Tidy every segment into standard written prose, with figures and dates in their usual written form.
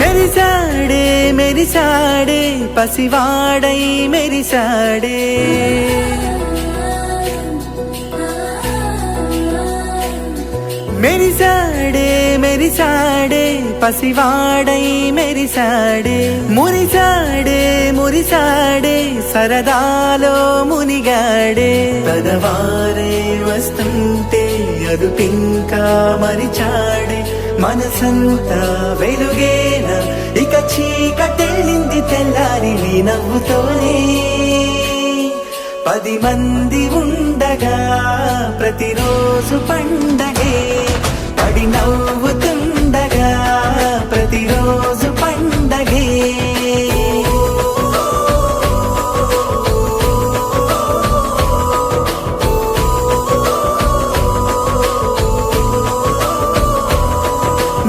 మెరిసాడే మెరిసాడే పసివాడై మెరిసాడే మెరిసాడే మెరిసాడే పసివాడై మెరిసాడే మురిసాడే మురిసాడే సరదాలో మునిగాడే పదవారే వస్తుంటే అదుపింకా మరిచాడే మనసంతా వెలుగేన ఇక చీకటెళ్ళింది తెల్లారి నీ నవ్వుతోనే 10 మంది ఉండగా ప్రతిరోజు పండగే పడి నవ్వుతుండగా ప్రతిరోజు పండగే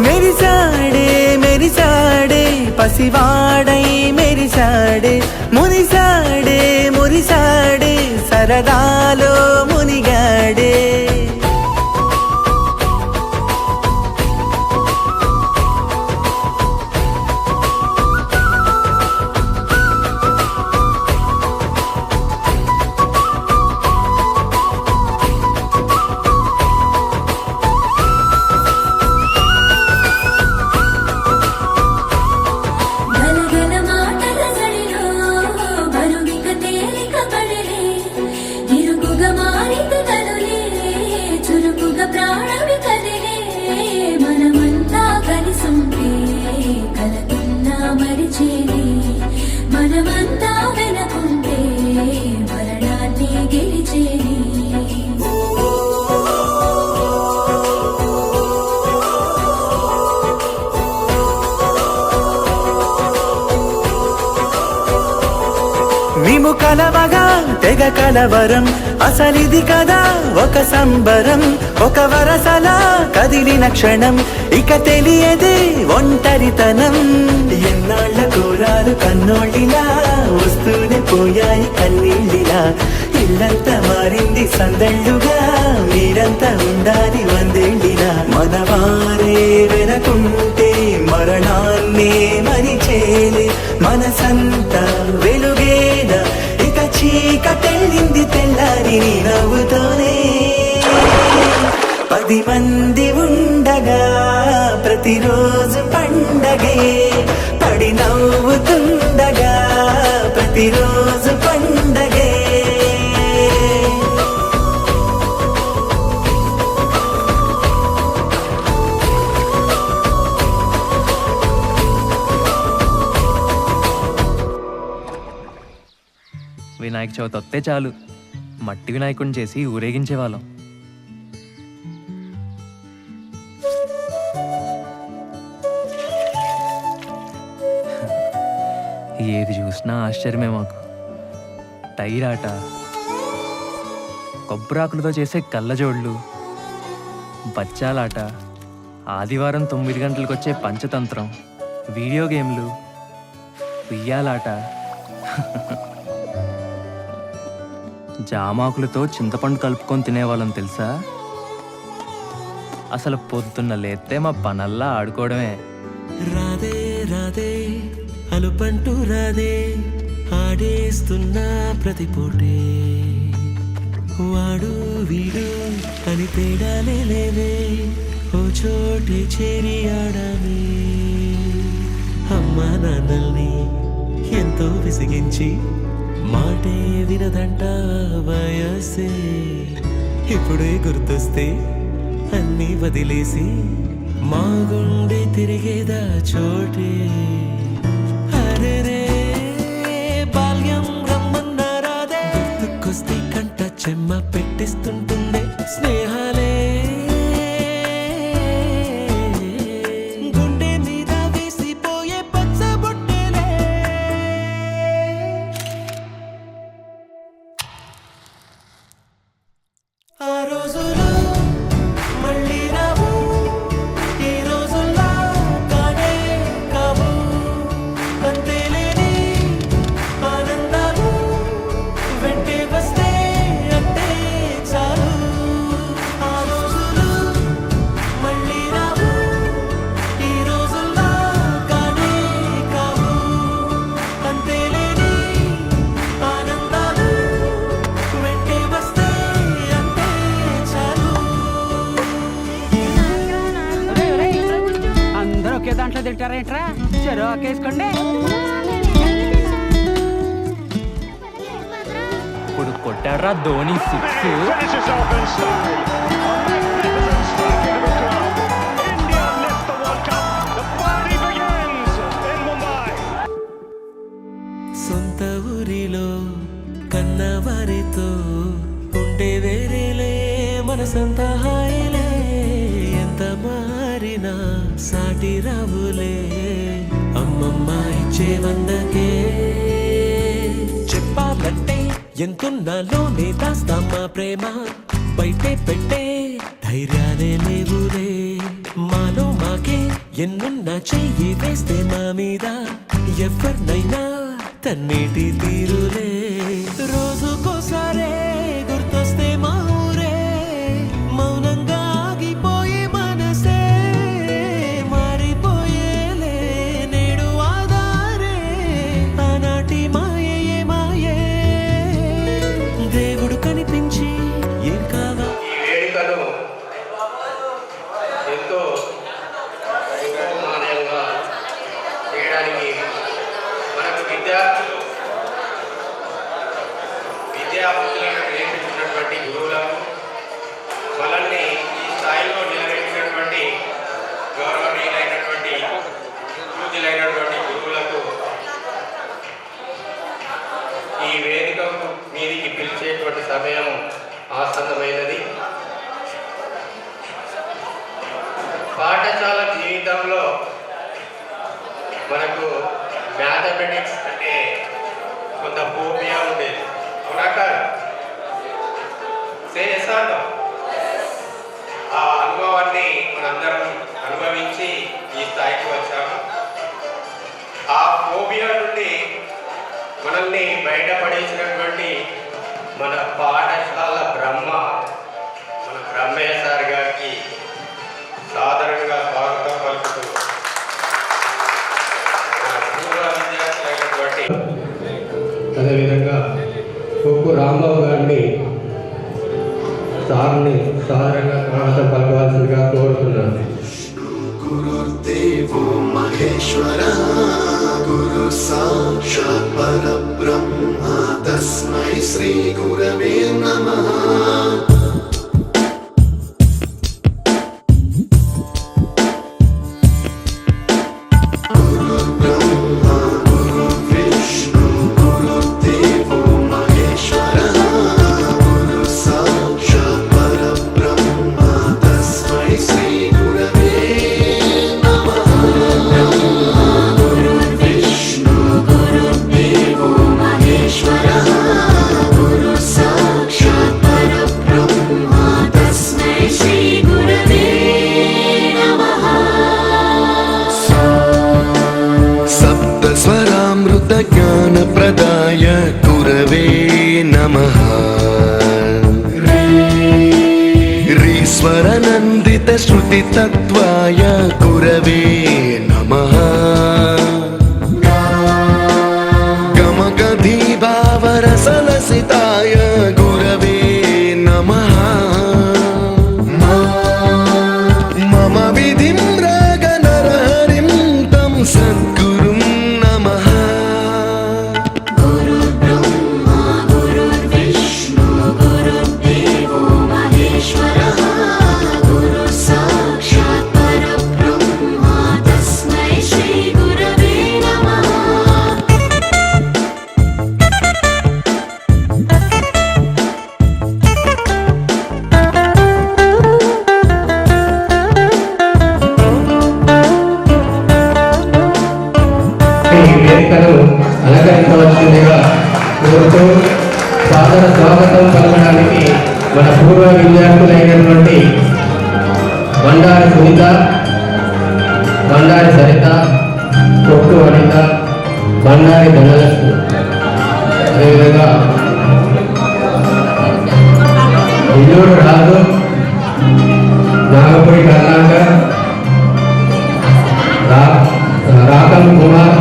మెరిసాడే మెరిసాడే పసివాడై మెరిసాడే మురిసాడే మురిసాడే సరదాలో మునిగాడే మనమంతా వెనకుంటే మరణాన్ని గెలిచేది మేము కలవగా తెగ కలవరం అసలిది కదా ఒక సంబరం ఒక వరసలా కదిలిన క్షణం ఇక తెలియదే ఒంటరితనం ఎన్నాళ్ళ కోరాలు కన్నోళ్ళిలా వస్తూనే పోయాయి కన్నీళ్ళిలా ఇల్లంతా మారింది సందళ్ళుగా మీరంతా ఉండాలి వందేళ్ళిలా మనవారే వెనకుంటే మరణాన్నే మరిచేలే మనసంతా వెలుగేన ఇక చీకటెళ్ళింది తెల్లారి నీ నవ్వుతోనే 10 మంది ఉండగా ప్రతిరోజు పండగే పడి నవ్వుతుండగా ప్రతిరోజు పండగే వినాయక చవితి వస్తే చాలు మట్టి వినాయకుడిని చేసి ఊరేగించేవాళ్ళం. ఏది చూసినా ఆశ్చర్యమే మాకు. టైర్ ఆట, కొబ్బరాకులతో చేసే కళ్ళజోళ్ళు, బచ్చాలాట, ఆదివారం 9 గంటలకు వచ్చే పంచతంత్రం, వీడియో గేమ్లు, ఉయ్యాలాట, జామాకులతో చింతపండు కలుపుకొని తినేవాళ్ళం తెలుసా. అసలు పొద్దున్న లేస్తే మా పనల్లా ఆడుకోవడమే. రాదే రాదే అలుపంటూ రాదే ఆడేస్తున్నా ప్రతి పూటే వాడు వీడు అని తేడాలే లేవే ఓ చోటే చేరి ఆడమే. అమ్మా నాన్నల్ని ఎంతో విసిగించి మాటే వినదంట వయసే ఇప్పుడే గుర్తొస్తే అన్నీ వదిలేసి మా గుండె తిరిగేదా చోటే. అరే బాల్యం రమ్మన్నారాదే గుర్తుకొస్తే కంట చెమ్మ పెట్టిస్తుంటుండే స్నేహాలే గుండె మీద వేసిపోయే పచ్చబొట్టెలే. ఆ రోజులు మళ్ళీ రావు, ఈ రోజుల్లో కానే కావు. ఒకే దాంట్లో తింటారేంట్రా? చెరో ఒకేసుకోండి. ఇప్పుడు కొట్టాడ్రా Dhoni six. Finishes off in style. A magnificent strike into the crowd. India lift the World Cup. The party begins in Mumbai. సొంత ఊరిలో కన్నవారితో ఉంటే వేరేలే మనసంత హాయిలే. ఎంత మారినా సాటి రావులే అమ్మమ్మ ఇచ్చే వందకే. చెప్పాలంటే ఎంతున్నాలోనే దాస్తామా ప్రేమ, బయటే పెట్టే ధైర్యాలే లేవులే. మాలో మాకే ఎన్నున్నా చెయ్యి వేస్తే మా మీద ఎవరినైనా తన్నేటి తీరులే. రోజుకోసారే గుర్తొస్తే మా ఊరే మౌనంగా ఆగిపోయే మనసే. మారిపోయేలే నేడు ఆధారే ఆనాటి మాయే మాయే. దేవుడు కనిపించి ఏం కావా ఈ వేడుకను ఎంతో ఉపమానంగా చేయడానికి మనకు విద్యాబుద్ధులను నేర్పించినటువంటి గురువులకు, మనల్ని ఈ స్థాయిలో నిలబెట్టినటువంటి గౌరవనీయులైనటువంటి పూజ్యులైనటువంటి గురువులకు ఈ వేదిక మీదికి పిలిచేటువంటి సమయం ఆసన్నమైనది. పాఠశాల జీవితంలో మనకు మ్యాథమెటిక్స్ అంటే కొంత ఫోబియా ఉండేది, అవునా కాదు? చేసాను ఆ అనుభవాన్ని మనందరం అనుభవించి ఈ స్థాయికి వచ్చాము. ఆ ఫోబియా నుండి మనల్ని బయటపడేసినటువంటి మన పాఠశాల బ్రహ్మ, మన బ్రహ్మయ్య సార్ గారికి సాధారణంగా స్వాగతం పలుకుతూ, మన పూర్వ విద్యార్థులైనటువంటి అదేవిధంగా కొక్కు రాంబాబు గారిని సార్ని సాధారణంగా స్వాగతం పలకవలసిందిగా కోరుతున్నాను. गुरुर्देवो महेश्वरः गुरु साक्षात् परब्रह्म तस्मै श्री गुरवे नमः. गुरुर्ब्रह्मा गुरुर्विष्णु गुरुर्देवो महेश्वरः गुरु साक्षात् परब्रह्म तस्मै श्री गुरवे ज्ञानप्रदाय गुरवे नमः. ईश्वरनन्दित श्रुतितत्त्वाय गुरवे नमः. गमगधीभावरसलसिताय गुरवे नमः. मम विधिं रागनरहरिं तं सद्गुरुं नमः. गुरुर्ब्रह्मा गुरुर्विष्णु गुरुर्देवो महेश्वरः गुरु साक्षात् परब्रह्म तस्मै श्री गुरवे नमः. ఈ వేదికను అలంకరించవలసిందిగా కోరుతూ సాదర స్వాగతం పలకడానికి మన పూర్వ విద్యార్థులైనటువంటి బండారి సునీత, బండారి సరిత, కొట్టు అనిత, బండారి ధనలక్ష్మి, అదేవిధంగా ఇల్లూరు రాజు, నాగపూడి కర్ణాకర్, రాకం కుమార్,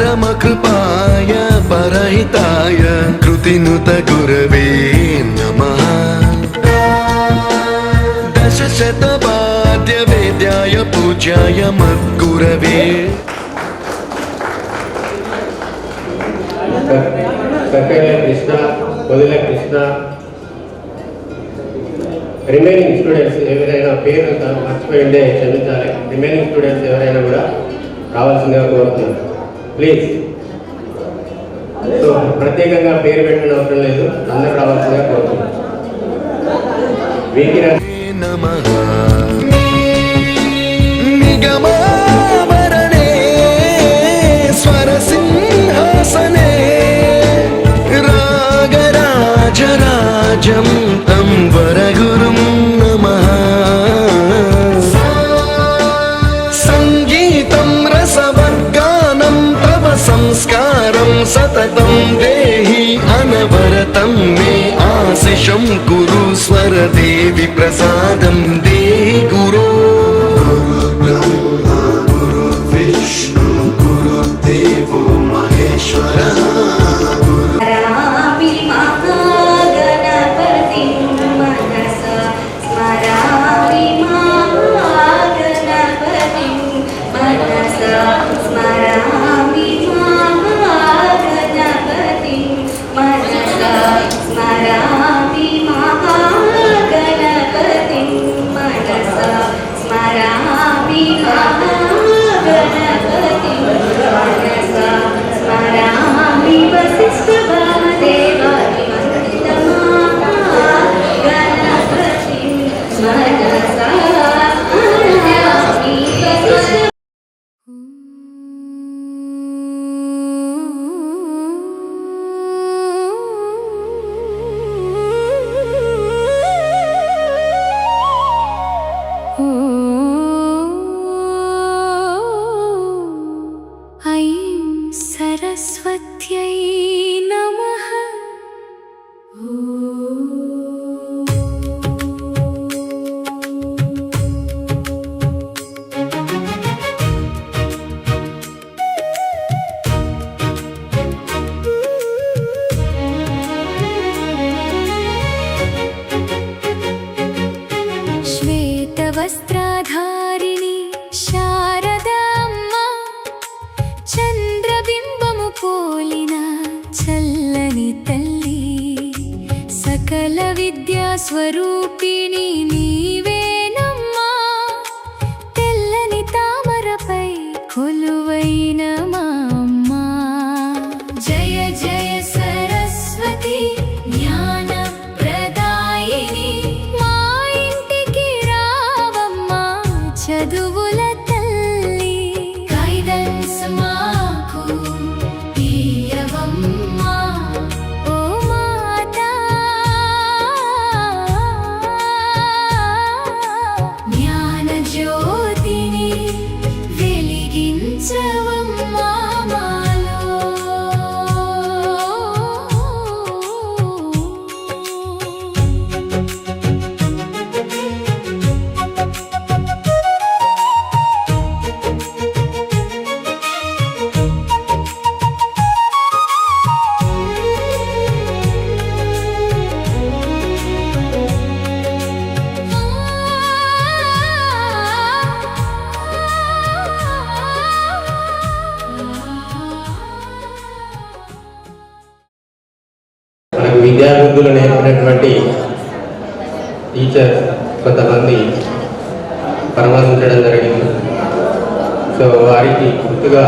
परमकृपाय परहिताय कृतिनुत गुरवे नमः दशशतवाद्य वेद्याय पूज्याय मद्गुरवे కక్కయ్య కృష్ణ, పొదిల కృష్ణ, రిమైనింగ్ స్టూడెంట్స్ ఎవరైనా పేరు మర్చిపోయి ఉంటే క్షమించాలి. రిమైనింగ్ స్టూడెంట్స్ ఎవరైనా కూడా రావాల్సిందిగా కోరుతున్నాను ప్లీజ్. సో ప్రత్యేకంగా పేరు పెట్టిన అవసరం లేదు, అందరూ రావాల్సిందిగా కోరుతున్నాను. వీకి नमः निगमावरणे स्वरसिंहासने रागराजराजं तं वरगुरुं नमः सङ्गीतं रसवर्गानं तव संस्कारं सततं देहि अनवरतं मे आशिषं कुरु स्वरदेवि प्रसादं देहि गुरो गुरुर्ब्रह्मा गुरुर्विष्णु गुरुर्देवो महेश्वरः स्मरामि महागणपतिं मनसा स्मरामि महागणपतिं मनसा स्मरामि महागणपतिं मनसा स्मरामि महागणपतिं मनसा स्मरामि महागणपतिं मनसा स्मरामि वसिष्ठवादेवादिवन्दितमहागणपतिं मनसा स्मरामि वसिष्ठ ऐं सरस्वत्यै नमः। श्वेतवस्त्राधारिणि शारदाम्मा चन्द्रबिम्बमु पोलिन चल्లని तल्ली सकल विद्या स्वरूपिणि नीवेनम्मा తెల్లని తామరపై కొలువైన మా అమ్మ జయ జయ సరస్వతి జ్ఞాన ప్రదాయిని మా ఇంటికి రావమ్మా చదువుల తల్లి గైడెన్స్ మాకు ఇయ్యవమ్మా ఓ మాతా జ్ఞాన జ్యోతిని వెలిగించవమ్మా మాలో మనకు విద్యార్థులు నేర్పినటువంటి టీచర్స్ కొంతమంది పరామర్శించడం జరిగింది. సో వారికి గుర్తుగా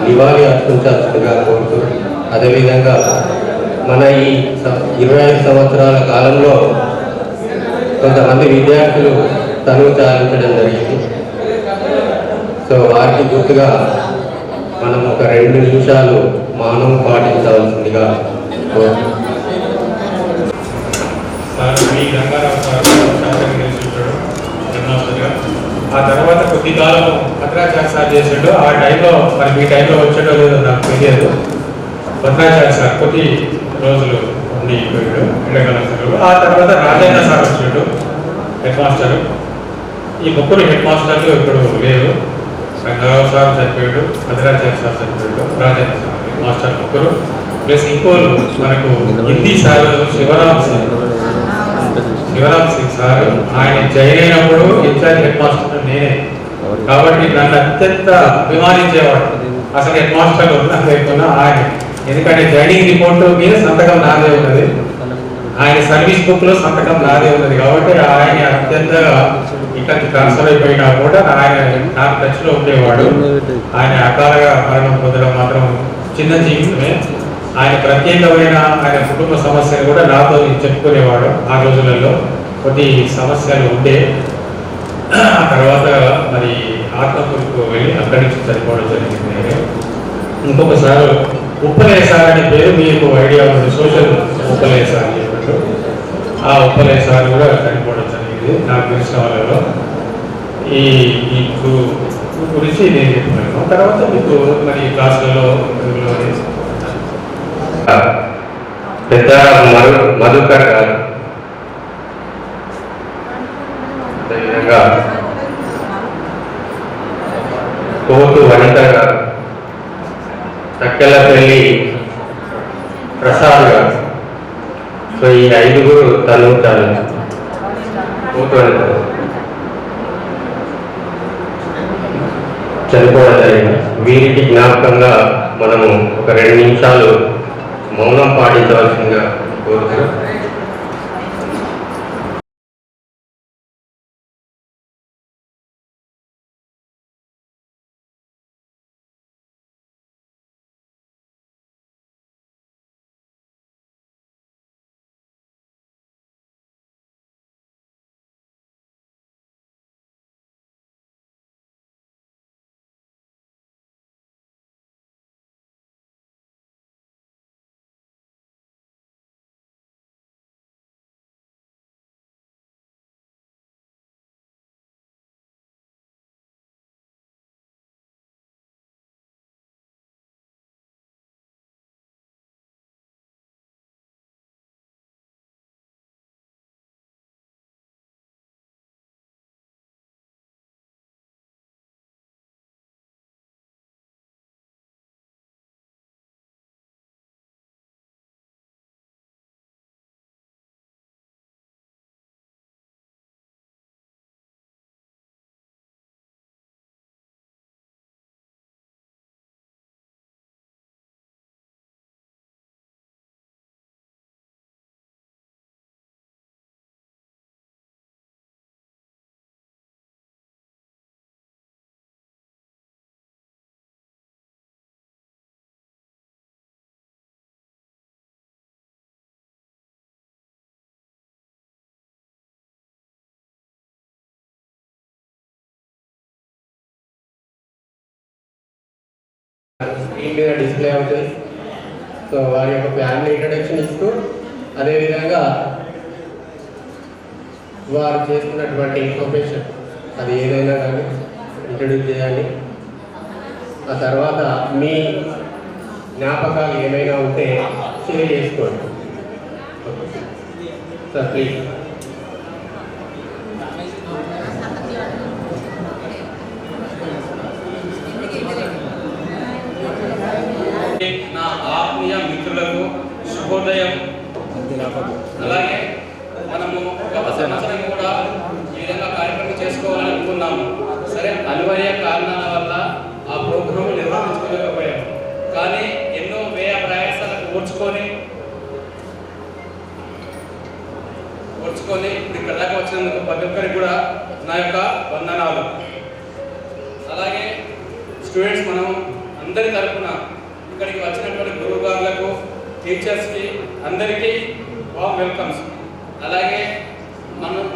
నివాళి అర్పించాల్సిందిగా కోరుతూ, అదేవిధంగా మన ఈ 25 సంవత్సరాల కాలంలో కొంతమంది విద్యార్థులు తనువు చాలించడం జరిగింది. సో వారికి గుర్తుగా మనం ఒక 2 నిమిషాలు మౌనం పాటించవలసిందిగా కోరుతున్నాం. మీ రంగారావు సార్ శాస్త్రం నేర్చుకుంటాడు జన్మావధిగా. ఆ తర్వాత కొద్ది కాలం భద్రాచార్య సార్ చేసాడు. ఆ టైంలో మరి మీ టైంలో వచ్చాడో లేదో నాకు తెలియదు. భద్రాచార్య సార్ కొద్ది రోజులు ఉండిపోయాడు ఎండాకాలం సెలవులు. ఆ తర్వాత రాజేంద్ర సార్ వచ్చాడు హెడ్ మాస్టర్. ఈ ముగ్గురు హెడ్ మాస్టర్లు ఇప్పుడు లేరు. రంగారావు సార్ చనిపోయాడు, భద్రాచార్య సార్ చనిపోయాడు, రాజేంద్ర మాస్టర్ ముగ్గురు ప్లస్ ఇంకోరు మనకు హిందీ సార్ శివరామ్ సింగ్ సార్. ఆయన జైన్ అయినప్పుడు ఇన్ఛార్జ్ హెడ్ మాస్టర్ నేనే, కాబట్టి నన్ను అత్యంత అభిమానించేవాడు. అసలు హెడ్ మాస్టర్ ఉన్నా లేకున్నా ఆయన, ఎందుకంటే జైనింగ్ రిపోర్ట్ మీద సంతకం నాదే ఉన్నది, ఆయన సర్వీస్ బుక్ లో సంతకం నాదే ఉన్నది. కాబట్టి ఆయన అత్యంతగా ఇక్కడికి ట్రాన్స్ఫర్ అయిపోయినా కూడా ఆయన నాకు టచ్ లో ఉండేవాడు. ఆయన అకాలంగా మరణం పొందడం మాత్రం చిన్న జీవితమే. ఆయన ప్రత్యేకమైన ఆయన కుటుంబ సమస్యలు కూడా నాతో చెప్పుకునేవాడు. ఆ రోజులలో కొన్ని సమస్యలు ఉండే, ఆ తర్వాత మరి ఆత్మకూరుకు వెళ్ళి అక్కడి నుంచి చనిపోవడం జరిగింది. ఇంకొకసారి ఉప్పలయ్య సార్ అనే పేరు మీకు ఐడియా ఉంది, సోషల్ ఉప్పలయ్య సార్ చెప్పారు. ఆ ఉప్పలయ్య సార్ కూడా చనిపోవడం జరిగింది నాకు తెలిసిన వాళ్ళలో. ఈ గురించి నేను చెప్తున్నాను. తర్వాత మీకు మరి క్లాసులలో పెద్ద మధుకర్ గారు, అదేవిధంగా కోతు వనిత గారు, తక్కెలపల్లి ప్రసాద్ గారు. సో ఈ 5 తను కోతు వనిత చనిపోవడం జరిగింది. వీరికి జ్ఞాపకంగా మనము ఒక 2 నిమిషాలు మౌనం పాటించవలసిందిగా కోరుతున్నాం. స్క్రీన్ మీద డిస్ప్లే అవుతుంది. సో వారి యొక్క ఫ్యామిలీ ఇంట్రడక్షన్ ఇస్తూ, అదేవిధంగా వారు చేస్తున్నటువంటి ఇన్ఫర్మేషన్ అది ఏదైనా కానీ ఇంట్రడ్యూస్ చేయాలి. ఆ తర్వాత మీ జ్ఞాపకాలు ఏమైనా ఉంటే షేర్ చేసుకోండి సార్ ప్లీజ్. నా ఆత్మీయ మిత్రులకు శుభోదయం. అలాగే మనము గత సంవత్సరం కూడా ఈ విధంగా కార్యక్రమం చేసుకోవాలని అనుకున్నాము. సరే, అనివార్య కారణాల వల్ల ఆ ప్రోగ్రాం నిర్వహించుకోలేకపోయాము. కానీ ఎన్నో వ్యయ ప్రయాసాలకు ఓర్చుకొని ఇక్కడ దాకా వచ్చినందుకు ప్రతి ఒక్కరికి కూడా నా యొక్క వందనాలు. అలాగే స్టూడెంట్స్, మనం అందరి తరఫున ఇక్కడికి వచ్చినటువంటి గురువు గారులకు, టీచర్స్కి అందరికీ వామ్ వెల్కమ్స్. అలాగే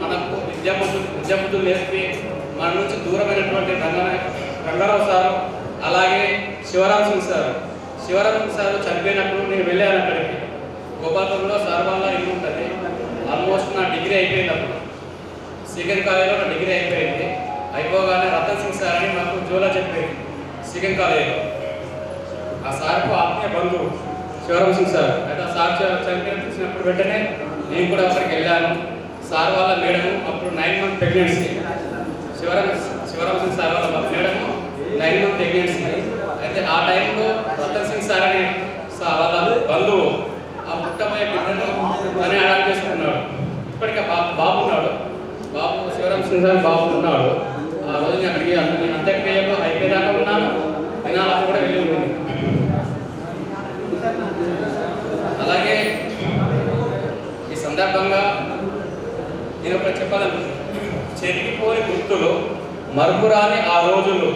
మనకు విద్యాబుద్ధులు నేర్పి మన నుంచి దూరమైనటువంటి రంగారావు సారు, అలాగే శివరామ్ సింగ్ సారు చనిపోయినప్పుడు నేను వెళ్ళాను అక్కడికి. గోపాలపురంలో సార్ వాళ్ళ ఇల్లు ఉంటుంది. ఆల్మోస్ట్ నా డిగ్రీ అయిపోయింది. అప్పుడు సెకండ్ కాలేజీలో నా డిగ్రీ అయిపోయింది. అయిపోగానే రతన్ సింగ్ సార్ అని మాకు జోలా చెప్పేది సెకండ్ కాలేజీలో. ఆ సార్కు ఆత్మీయ బంధువు శివరామ్ సింగ్ సార్. అయితే ఆ సార్ చనిపోయినప్పుడు వెంటనే నేను కూడా అక్కడికి వెళ్ళాను. సార్ వాళ్ళ మేడము అప్పుడు 9 months pregnancy. Sivaram Singh sir వాళ్ళ మేడము 9 ప్రెగ్నెన్సీ. అయితే ఆ టైంలో రతన్ సింగ్ సార్ అనే వాళ్ళ బంధువు ఆ పుట్టబోయే బిడ్డను తనే అడాప్ట్ చేసుకున్నాడు. ఇప్పటికే బాబు ఉన్నాడు, బాబు శివరామ్ సింగ్ సార్ బాబు ఉన్నాడు. ఆ రోజు నేను అక్కడికి అంత్యక్రియలు అయిపోయేదాకా ఉన్నాను, దినాలకు కూడా వెళ్ళి ఉంది. అలాగే ఈ సందర్భంగా నేను ఒకటి చెప్పాలనుకుంటున్నాను. చెరిగిపోని గుర్తులు, మరుపురాని ఆ రోజులు,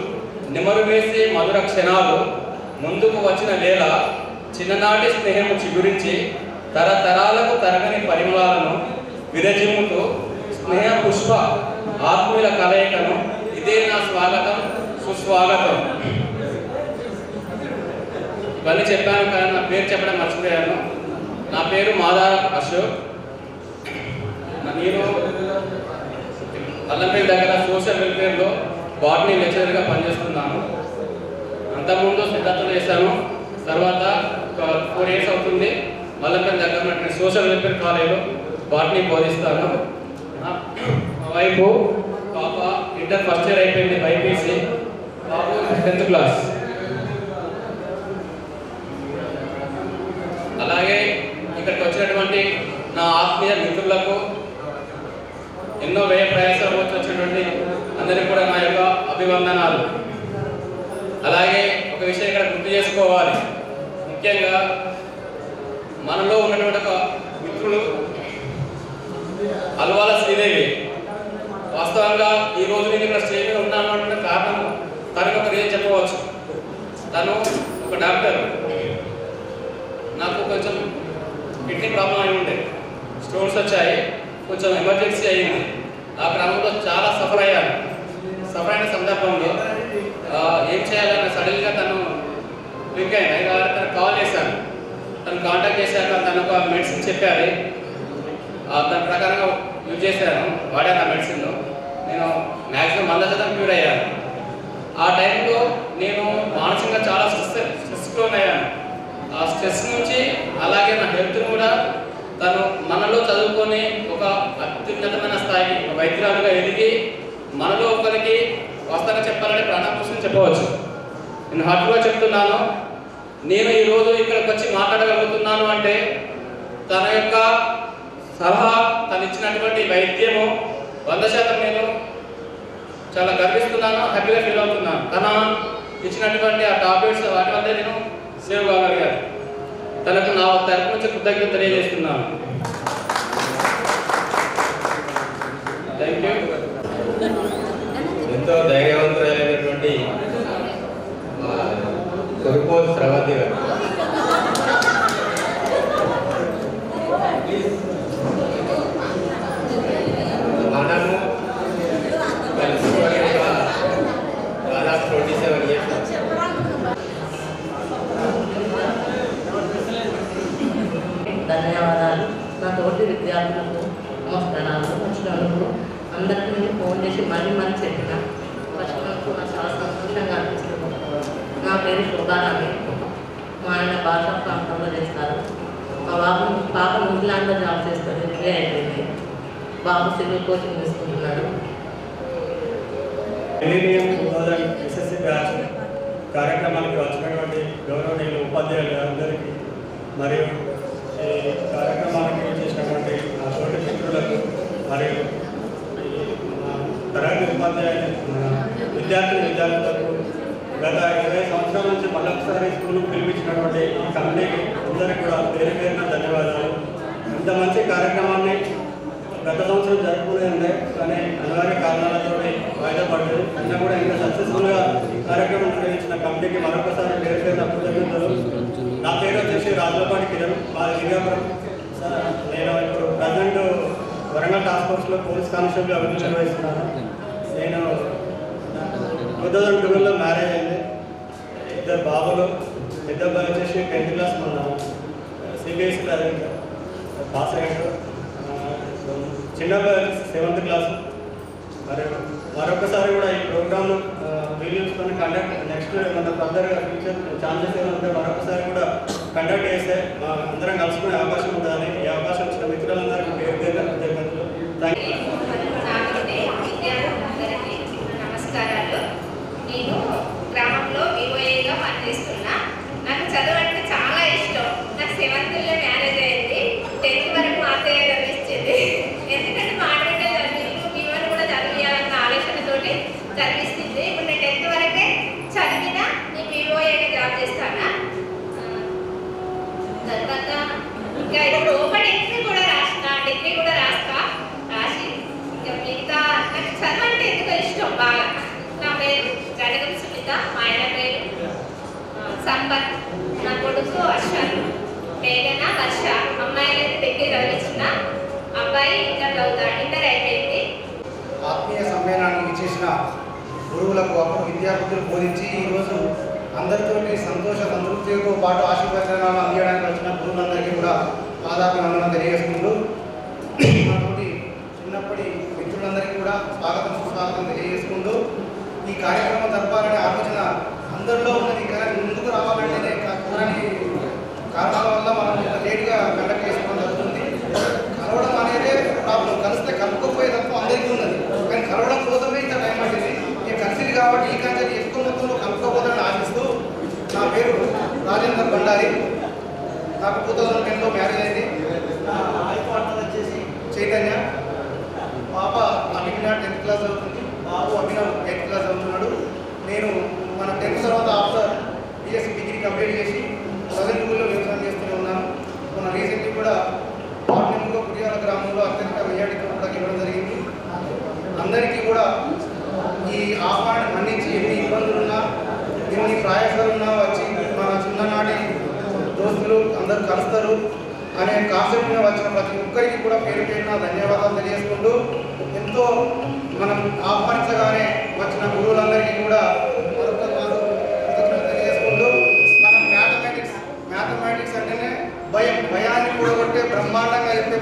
నిమరు వేసే మధుర క్షణాలు, ముందుకు వచ్చిన వేళ చిన్ననాటి స్నేహము చిగురించి తరతరాలకు తరగని పరిమళాలను విరజిమ్ముతూ స్నేహ పుష్ప ఆత్మీయుల కలయికను ఇదే నా స్వాగతం సుస్వాగతం. ఇవన్నీ చెప్పాను కానీ నా పేరు చెప్పడం మర్చిపోయాను. నా పేరు మాదార అశోక్. నేను అల్లంపేట దగ్గర సోషల్ వెల్ఫేర్లో బాటనీ లెక్చరర్గా పనిచేస్తున్నాను. అంతకుముందు సిద్ధార్థలో చేశాను, తర్వాత 4 years అవుతుంది అల్లంపేట దగ్గర సోషల్ వెల్ఫేర్ కాలేజీలో బాటనీ బోధిస్తాను. మా వైపు పాప ఇంటర్ ఫస్ట్ ఇయర్ అయిపోయింది బైపీసీ, బాబు 10th క్లాస్. అలాగే ఇక్కడికి వచ్చినటువంటి నా ఆత్మీయ మిత్రులకు, ఎన్నో వ్యయ ప్రయాసాలు వచ్చినటువంటి అందరికీ కూడా నా యొక్క అభివందనాలు. అలాగే ఒక విషయం ఇక్కడ గుర్తు చేసుకోవాలి, ముఖ్యంగా మనలో ఉన్నటువంటి ఒక మిత్రులు అల్వాల శ్రీదేవి. వాస్తవంగా ఈ రోజు నేను ఇక్కడ స్టేజ్ మీద ఉన్నాను అంటే కారణం తనకు ఒక రీజన్ చెప్పవచ్చు. తను ఒక డాక్టర్. నాకు కొంచెం కిడ్నీ ప్రాబ్లం అయి ఉండే, స్టోన్స్ వచ్చాయి, కొంచెం ఎమర్జెన్సీ అయ్యింది. ఆ క్రమంలో చాలా సఫర్ అయ్యాను. సఫర్ అయిన సందర్భంలో ఏం చేయాలని సడన్గా తను క్లిక్ అయింది. తనకు కాల్ చేశాను, తను కాంటాక్ట్ చేశాక తను ఒక మెడిసిన్ చెప్పారు. దాని ప్రకారంగా యూజ్ చేశాను, వాడాను ఆ మెడిసిన్. నేను మ్యాక్సిమం 100% క్యూర్ అయ్యాను. ఆ టైంలో నేను మానసికంగా చాలా స్ట్రెస్లో అయ్యాను. ఆ స్ట్రెస్ నుంచి అలాగే నా హెల్త్ను కూడా తను మనలో చదువుకొని ఒక అత్యున్నతమైన స్థాయికి వైద్యురాలుగా ఎదిగి మనలో ఒకరికి వాస్తవంగా చెప్పాలంటే ప్రాణాభూషణ చెప్పవచ్చు. నేను హార్ట్గా చెప్తున్నాను, నేను ఈరోజు ఇక్కడికి వచ్చి మాట్లాడగలుగుతున్నాను అంటే తన యొక్క సలహా, తను ఇచ్చినటువంటి వైద్యము 100% నేను చాలా గర్విస్తున్నాను, హ్యాపీగా ఫీల్ అవుతున్నాను. తన ఇచ్చినటువంటి ఆ టాబ్లెట్స్ వాటి వల్లే నేను సేవ్ కాగలిగాను. తనకు నా తరపు నుంచి కృతజ్ఞత తెలియజేస్తున్నాను. Thank you. ఎంతో ధైర్యవంతులైనటువంటి కొరుకోలు స్రవంతి గారు. మనము కలుసుకొని దాదాపు 27 years. ధన్యవాదాలు. నా తోటి విద్యార్థులకు నమస్కారాలు. వచ్చినందుకు అందరికీ నేను ఫోన్ చేసి మళ్ళీ చెప్పిన వచ్చినందుకు నాకు చాలా సంతోషంగా అనిపిస్తుంది. నా పేరు శోభారాణి. మా ఆయన భాషా ప్రాంతంలో చేస్తారు. మా పాప న్యూజిలాండ్లో జాబ్ చేస్తుంది, డిగ్రీ అయిపోయింది. బాబు సివిల్ కోచింగ్ తీసుకుంటున్నాడు. ఎస్ఎస్సి బ్యాచ్ కార్యక్రమానికి వచ్చినటువంటి గౌరవనీయులు ఉపాధ్యాయులు అందరికీ మరియు ఈ కార్యక్రమానికి చేసినటువంటి నా తోటి మిత్రులకు మరియు తరగతి ఉపాధ్యాయులు విద్యార్థులకు గత 20 సంవత్సరాల నుంచి మళ్ళొకసారి స్కూల్కు పిలిపించినటువంటి ఈ కమిటీకి అందరికీ కూడా పేరు పేరున ధన్యవాదాలు. ఇంత మంచి కార్యక్రమాన్ని గత సంవత్సరం జరుపుకునే ఉండే, కానీ అనివార్య కారణాలతో వాయిదా పడ్డది. అయినా కూడా ఇంకా సక్సెస్ఫుల్గా కార్యక్రమం నిర్వహించిన కమిటీకి మరొకసారి పేరు పేరున కృతజ్ఞతలు. నా పేరు వచ్చేసి రాజులపాటి కిరణ్, మాది గిరియాపురం. నేను ఇప్పుడు ప్రజెంట్ వరంగల్ టాస్క్ ఫోర్స్లో పోలీస్ కానిస్టేబుల్ అభివృద్ధి నిర్వహిస్తున్నాను. నేను 2012లో మ్యారేజ్ అయింది. 2 బాబులు. పెద్ద అబ్బాయి వచ్చేసి 10th క్లాస్, మన సిబిఎస్ఈలో అదే పాస్ అయ్యాడు. చిన్న అబ్బాయి 7th క్లాస్. మరి మరొకసారి కూడా ఈ ప్రోగ్రామ్ వీడియోస్తో కండక్ట్ నెక్స్ట్ మన ఫర్దర్గా ఫ్యూచర్ ఛాన్సెస్ ఏమంటే మరొకసారి కూడా కండక్ట్ చేస్తే అందరం కలుసుకునే అవకాశం ఉంటుందని ఈ అవకాశం ఇచ్చిన మిత్రులందరికీ పేరు పేరుగా కృతజ్ఞతలు. నమస్కారాలు. నేను స్టార్ట్ చేస్తానా. తర్వాత ఇంకా ఇప్పుడు ఓపెన్ డిగ్రీ కూడా రాసి ఇంకా మిగతా నాకు చదువు అంటే ఎందుకో ఇష్టం బాగా. నా పేరు జడగం సునీత, మా ఆయన పేరు సంపత్, నా కొడుకు అశ్వన్, మేఘన, వర్ష. అమ్మాయిలు డిగ్రీ చదివించిన, అబ్బాయి ఇంటర్ చదువుతాడు, ఇంటర్ అయిపోయింది. ఆత్మీయ సమ్మేళనానికి చేసిన గురువులకు అప్పుడు విద్యార్థులు బోధించి ఈరోజు అందరితోటి సంతోష సంతృప్తితో పాటు ఆశీర్వచనాలు అందించడానికి వచ్చిన గురువులందరికీ కూడా పాదాభివందనం తెలియజేసుకుంటూ మనతోటి చిన్నప్పటి మిత్రులందరికీ కూడా స్వాగతం సుస్వాగతం తెలియజేసుకుంటూ ఈ కార్యక్రమం జరపాలనే ఆలోచన అందరిలో ఉన్నది. కానీ ముందుకు రావాలంటేనే కుదరని కారణాల వల్ల మనం ఇంత లేట్గా కండక్ట్ చేసుకోవడం జరుగుతుంది. కలవడం అనేది ప్రాబ్లం, కలిస్తే కలుపుకోపోయే తత్వం అందరికీ ఉన్నది, కానీ కలవడం కోసమే ఇంత టైం పట్టింది. నేను కలిసింది కాబట్టి ఈ కంటే ఎక్కువ మొత్తంలో కలుపుకోపోతానని ఆశిస్తూ, నా పేరు రాజేందర్ బండారి, నాకు 2010లో మ్యారేజ్ అయింది. నా వైఫ్ పార్ట్నర్ వచ్చేసి చైతన్య, పాప అభిజ్ఞ 10th క్లాస్ చదువుతుంది, బాబు అభినవ్ 8th క్లాస్ చదువుతున్నాడు. నేను మన 10th తర్వాత ఆఫ్టర్ BSc డిగ్రీ కంప్లీట్ చేసి సదర్పూర్లో వ్యవసాయం చేస్తూనే ఉన్నాను. మన రీసెంట్లీ కూడా పార్లమెంట్లో కుడియాల గ్రామంలో అత్యంత మెజార్టీతో కూడా గెలవడం జరిగింది. అందరికీ కూడా ఈ ఆహ్వానం మన్నించి ఎన్ని ఇబ్బందులున్నా ఎన్ని ప్రయాసాలున్నా వచ్చి మన చిన్ననాటి దోస్తులు అందరూ కలుస్తారు అనే కాన్సెప్ట్ మీద వచ్చిన ప్రతి ఒక్కరికి కూడా పేరు పేరున ధన్యవాదాలు తెలియజేసుకుంటూ, ఎంతో మనం ఆహ్వానించగానే వచ్చిన గురువులందరికీ కూడా మరొక తెలియజేసుకుంటూ, మనం మ్యాథమెటిక్స్ అంటేనే భయాన్ని కూడగొట్టే బ్రహ్మాండంగా చెప్పే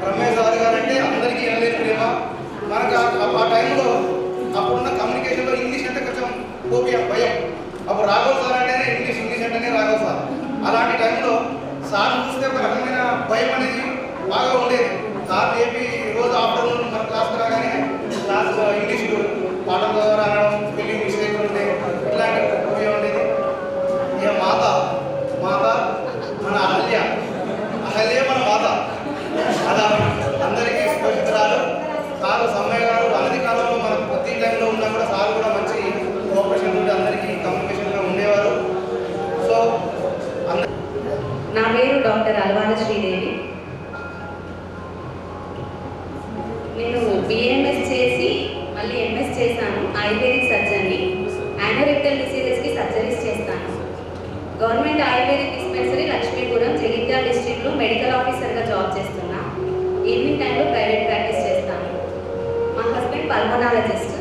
బ్రహ్మేశ్వర గారు అంటే అందరికీ వినలేదు ప్రేమ. మనకు ఆ టైంలో అప్పుడున్న కమ్యూనికేషన్లో ఇంగ్లీష్ అంటే కొంచెం ఫోబియా, భయం. అప్పుడు రాఘవ్ సార్ అంటేనే ఇంగ్లీష్ అంటేనే రాఘవ్ సార్. అలాంటి టైంలో సార్ చూస్తే ఒక రకమైన భయం అనేది బాగా ఉండేది. సార్ చెప్పి రోజు ఆఫ్టర్నూన్ మన క్లాస్కి రాగానే క్లాస్ ఇంగ్లీష్ పాఠం ద్వారా అనడం, స్పెల్లింగ్ మిస్టేక్ ఉంటే ఇట్లాంటి ఫోబియా ఉండేది. ఇక మాత మన అహల్య మన మాత, అలా అందరికీ స్పష్టరాలు. సార్ సమ్మయ్య గారు అనతి కాలంలో మన ప్రతి టైంలో ఉన్నా కూడా సార్ కూడా మంచి కోఆపరేషన్ ఉంటే అందరికీ కమ్యూనికేషన్గా ఉండేవారు. సో నా పేరు డాక్టర్ అల్వాల శ్రీదేవి. నేను BMS చేసి మళ్ళీ MS చేశాను. ఆయుర్వేదిక్ సర్జరీ, యానోరెక్టల్ డిసీజెస్కి సర్జరీస్ చేస్తాను. Government ayurvedic dispensary Lakshmipuram, Jagtial డిస్ట్రిక్ట్లో మెడికల్ ఆఫీసర్గా జాబ్ చేస్తున్నా. ఈవినింగ్ టైంలో ప్రైవేట్ ప్రాక్టీస్ చేస్తాను. మా హస్బెండ్ పల్మనాలజిస్ట్,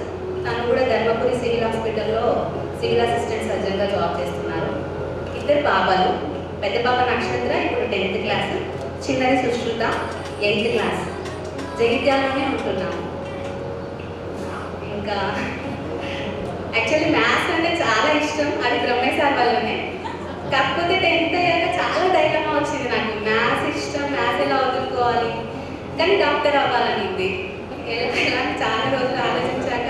తను కూడా ధర్మపురి సివిల్ హాస్పిటల్లో సివిల్ అసిస్టెంట్ సర్జన్గా జాబ్ చేస్తున్నారు. ఇద్దరు బాబాలు, పెద్ద పాప నక్షత్ర ఇప్పుడు 10th క్లాస్, చిన్నది సుశ్రుత 8th క్లాస్. జగిత్యాలలోనే ఉంటున్నాము. ఇంకా యాక్చువల్లీ మ్యాథ్స్ అంటే చాలా ఇష్టం, అది బ్రహ్మయ్య సార్ వల్లనే. కాకపోతే 10th అయ్యాక చాలా డైలమా వచ్చింది నాకు. మ్యాథ్స్ ఇష్టం, మ్యాథ్స్ ఎలా వదులుకోవాలి, కానీ డాక్టర్ అవ్వాలనింది. ఎలాంటి చాలా రోజులు ఆలోచించాక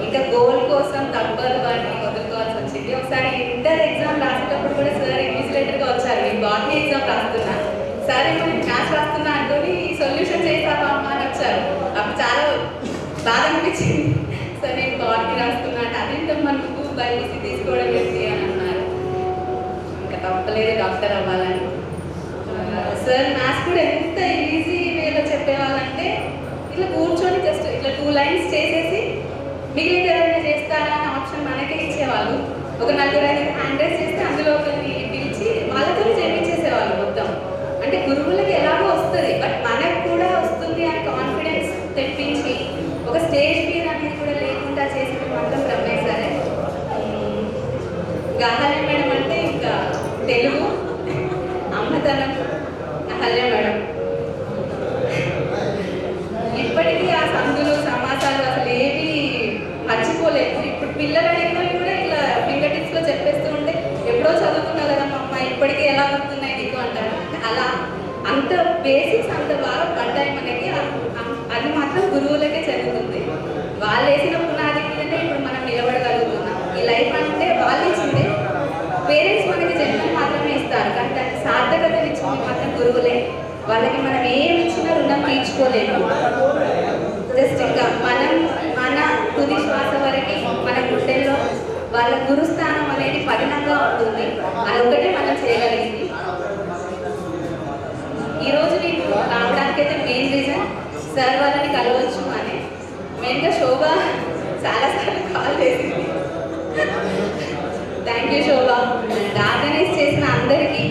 ఇంకా గోల్ కోసం తప్పదు వాటిని వదులుకోవాల్సి వచ్చింది. ఒకసారి ఇంటర్ ఎగ్జామ్ రాసేటప్పుడు కూడా సార్ ఇన్విజిలేటర్గా వచ్చారు. నేను బాటనీ ఎగ్జామ్ రాస్తున్నా, సార్ ఏమో నేను మ్యాథ్స్ రాస్తున్నా అంటూని సొల్యూషన్ చేస్తావా అమ్మ అని వచ్చారు. అప్పుడు చాలా బాధ అనిపించింది. సార్ నేను బాటనీ రాస్తున్నా అంటే అదేంటమ్మా నువ్వు బైపీసీ తీసుకోవడం ఏంటి అని అన్నారు. ఇంకా తప్పలేదు డాక్టర్ అవ్వాలని. సార్ మ్యాథ్స్ కూడా ఎంత ఈజీ వేలో చెప్పేవాళ్ళంటే ఇట్లా కూర్చొని జస్ట్ ఇట్లా 2 lines చేసేసి మిగిలిన ఎవరైనా చేస్తారా అనే ఆప్షన్ మనకే ఇచ్చేవాళ్ళు. ఒక 4-5 హ్యాండ్ రైజ్ చేస్తే అందులో ఒకరిని పిలిచి వాళ్ళతో చేయించేసేవాళ్ళు మొత్తం. అంటే గురువులకి ఎలాగో వస్తుంది, బట్ మనకు కూడా వస్తుంది అని కాన్ఫిడెన్స్ తెప్పించి ఒక స్టేజ్ ఫియర్ అనేది కూడా లేకుండా చేసేది మాత్రం బ్రహ్మయ్య సరే. అహల్య మేడం అంటే ఇంకా తెలుగు అమ్మతనం అహల్య మేడం. ఇప్పటికీ ఆ సందులు సమాసాలు అసలు ఏవి మర్చిపోలేదు. ఇప్పుడు పిల్లలు అడిగినవి కూడా ఇట్లా ఫింగర్ టిప్స్లో చెప్పేస్తూ ఉంటే ఎప్పుడో చదువుకున్నా కదమ్మా అమ్మ ఇప్పటికీ ఎలా గుర్తున్నాయి నీకు అంటారు. అలా అంత బేసిక్స్ అంత బాగా పడ్డాయి మనకి. అది మాత్రం గురువులకే చెందుతుంది. వాళ్ళు వేసిన పునాది మీదనే ఇప్పుడు మనం నిలబడగలుగుతున్నాం. ఈ లైఫ్ అంటే వాళ్ళు ఇచ్చిందే, పేరెంట్స్ మనకి జన్మం మాత్రమే ఇస్తారు, కానీ దానికి సార్థకతనిచ్చింది మాత్రం గురువులే. వాళ్ళకి మనం ఏమి ఇచ్చినా రుణం తీర్చుకోలేము. జస్ట్ ఇంకా మన తుది శ్వాస వరకు మన గుండెల్లో వాళ్ళ గురుస్థానం అనేది పదిలంగా ఉంటుంది. అదొక్కటే మనం చేయగలిగింది. ఈరోజు నేను రావడానికైతే మెయిన్ రీజన్ సార్ వాళ్ళని కలవచ్చు అని. మెయిన్గా శోభ చాలాసార్లు కాల్ చేసింది. Thank you Shobha. ఆర్గనైజ్ చేసిన అందరికీ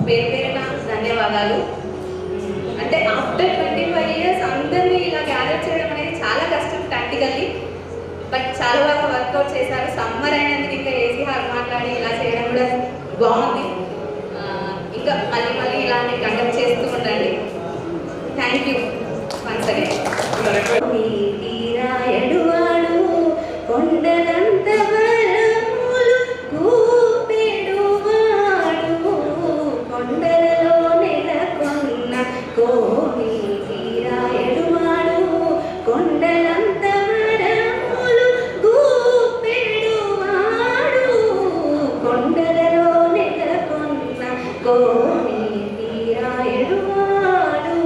పేరు పేరున ధన్యవాదాలు. అంటే ఆఫ్టర్ 25 years అందరినీ ఇలా గ్యాదర్ చేయడం అనేది చాలా కష్టం ప్రాక్టికల్లీ, బట్ చాలా బాగా వర్కౌట్ చేశారు. సమ్మర్ అయినందుకు ఇంకా ఏసీ హాల్ మాట్లాడి ఇలా చేయడం కూడా బాగుంది. ఇంకా మళ్ళీ మళ్ళీ ఇలాంటి కండక్ట్ చేస్తూ ఉండండి. Thank you once again. కొండలంత వరములు కూపెడువాడు, కొండలలో నెలకొన్న కోని తీరాయడువాడు, కొండలంత వరములు కూపెడువాడు, కొండలలో నెలకొన్న కోని తీరాయడువాడు.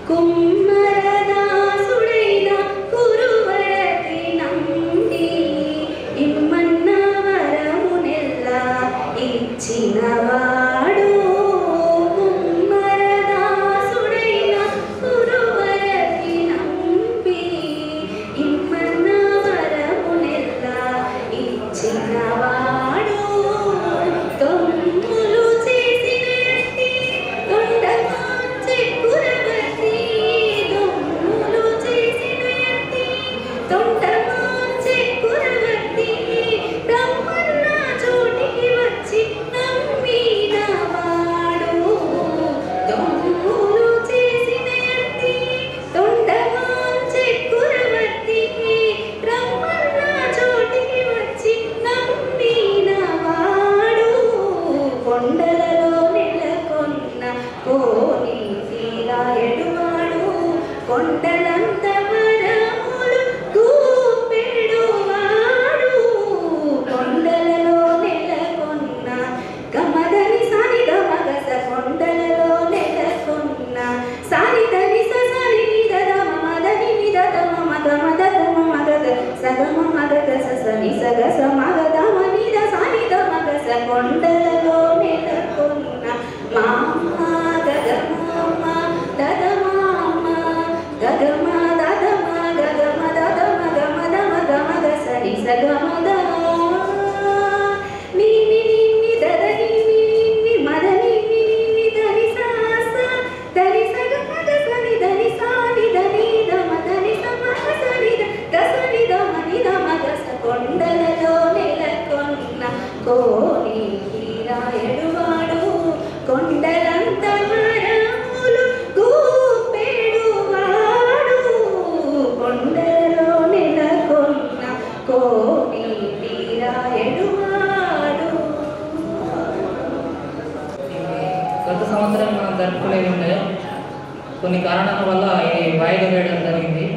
కుమ్మరదాసుడైన కురువరతి నంది ఇమ్మన్న వరమునెల్లా ఇచ్చినవాడు, కుమ్మరదాసుడైన కురువరతి నంది ఇమ్మన్న వరమునెల్లా ఇచ్చినవాడు, తొమ్ములు చేసిన ఎట్టి తొండమాంచె కురవతి, తొమ్ములు చేసిన ఎట్టి తొండమాంచె కురవతి, బ్రహ్మన్న చోటికి వచ్చి నమ్మినవాడు, తొమ్ములు చేసిన ఎట్టి తొండమాంచె కురవతి, బ్రహ్మన్న చోటికి వచ్చి నమ్మినవాడు, కొండలలో నెలకొన్న కోని తీరాయడువాడు, కొండలంత వరములు కూపెడువాడు, కొండలలో నెలకొన్న గమదని సాని గమగస, కొండలలో నెలకొన్న సాని దని సని నిద మదని నిద మమ గమద మగద సగమ మగద సని సగస మగద మనిద సాని గమగస, కొండలలో నెలకొన్న మామ గగమ దదమామ గగమ దదమ గగమ దదమ గమద మగమగ సని సగమద నిని నిని దదని నిని మదని నిని దని సాస దని సగమగ సని దని సాని దని దమ దని సమగ సని దసని దమని దమగస, కొండలలో నెలకొన్న కోని తీరాయడువాడు, కొండలంత వరములు కూపెడువాడు, కొండలలో నెలకొన్న కోని తీరాయడువాడు. గత సంవత్సరం మనం జరుపుకునేది ఉండే కొన్ని కారణాల వల్ల ఇది వాయిదా వేయడం జరిగింది.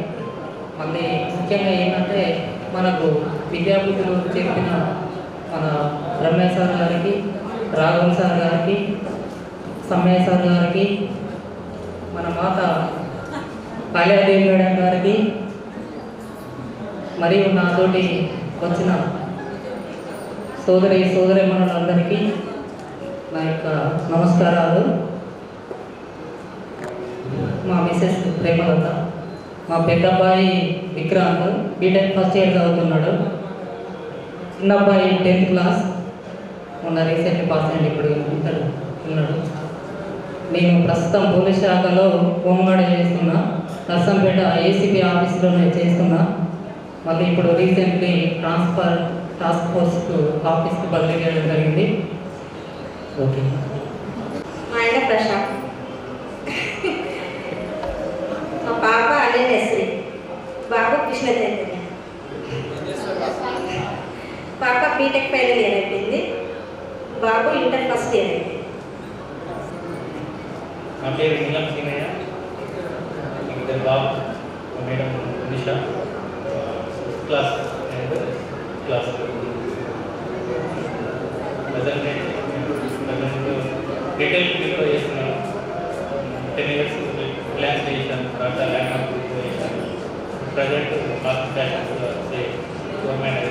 మళ్ళీ ముఖ్యంగా ఏంటంటే మనకు విద్యాబుద్ధులు చెప్పిన మన రమేష్ సార్ గారికి, రాఘవన్ సార్ గారికి, సమ్మయ్య సార్ గారికి, మన మాత కాళియాదేవి మేడం గారికి, మరియు నాతోటి వచ్చిన సోదరీమణులందరికీ నా యొక్క నమస్కారాలు. మా మిసెస్ ప్రేమలత, మా పెద్ద అబ్బాయి విక్రాంత్ బీటెక్ ఫస్ట్ ఇయర్ చదువుతున్నాడు, చిన్న అబ్బాయి 10th క్లాస్, మొన్న రీసెంట్లీ పాస్ అయ్యింది, ఇప్పుడు ఉన్నాడు. నేను ప్రస్తుతం పోలీస్ శాఖలో హోంగార్డ్ చేస్తున్నా, నర్సంపేట ఏసీపీ ఆఫీస్లోనే చేస్తున్నా. మళ్ళీ ఇప్పుడు రీసెంట్లీ టాస్క్ ఫోర్స్కు ఆఫీస్కి బదిలీ చేయడం జరిగింది. ఓకే. మా ఆయన ప్రశాంత్, మా పాప అనిలశ్రీ, బాబు కృష్ణ చైతన్య. పాప బీటెక్ ఫైనల్ ఇయర్ అయిపోయింది, బాబు ఇంటర్ ఫస్ట్ ఇయర్ అయిపోయింది. నా పేరు నీలం సీనయ్య, ఇద్దరు బాబు, మేడం నిషా, క్లాస్ క్లాస్ ప్రజెంట్ రిటైల్ ఫీల్డ్లో చేస్తున్నాను. 10 years ల్యాండ్ చేశాను, తర్వాత ల్యాండ్ అప్రూవ్ చేశాను. Present cost fashions government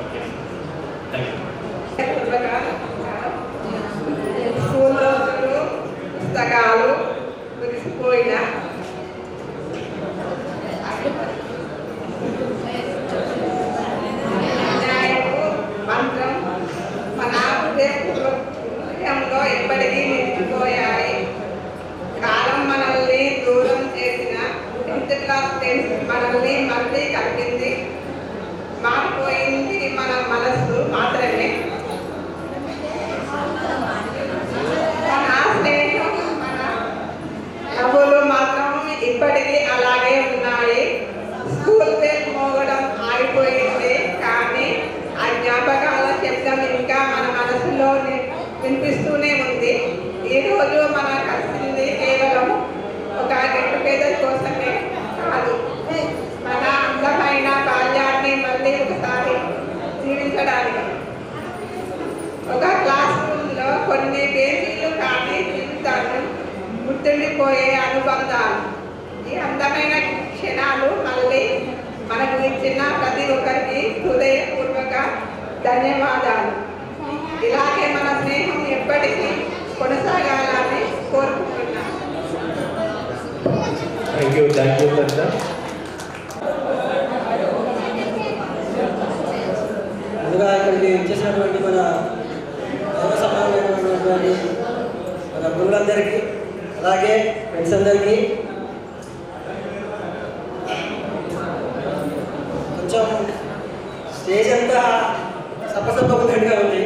okay. వెళ్ళిపోయాయి. కాలం మనల్ని దూరం చేసిన 10th క్లాస్ ఫ్రెండ్స్ మనల్ని మళ్ళీ కలిపింది. మారిపోయింది మన మనస్సు మాత్రమే. మన స్నేహం మన నవ్వులు మాత్రం ఇప్పటికీ అలాగే ఉన్నాయి. స్కూల్ బెల్ మోగడం ఆగిపోయింది, కానీ ఆ జ్ఞాపకాల శబ్దం ఇంకా మన మనసులో వినిపిస్తూనే ఉంది. ఈరోజు మన కలిసింది కేవలం ఒక గెట్ టుగెదర్ కోసమే కాదు, మన అందమైన బాల్యాన్ని మళ్ళీ ఒకసారి జీవించడానికి. ఒక క్లాస్ రూమ్లో కొన్ని పేజీలు కానీ జీవితాలు గుర్తుండిపోయే అనుబంధాలు. ఈ అందమైన క్షణాలు మళ్ళీ మనకు ఇచ్చిన ప్రతి ఒక్కరికి హృదయపూర్వక ధన్యవాదాలు. ఇలాగే మన స్నేహం ఎప్పటికీ కొనసాగాలని కోరుకుంటున్నాను. Thank you Saritha. ముందుగా ఇక్కడికి వచ్చేసినటువంటి మన సమానమైనటువంటి మన గురువులందరికీ, అలాగే ఫ్రెండ్స్ అందరికీ కొంచెం స్టేజ్ అంతా సప్పసప్పగా ఉంది.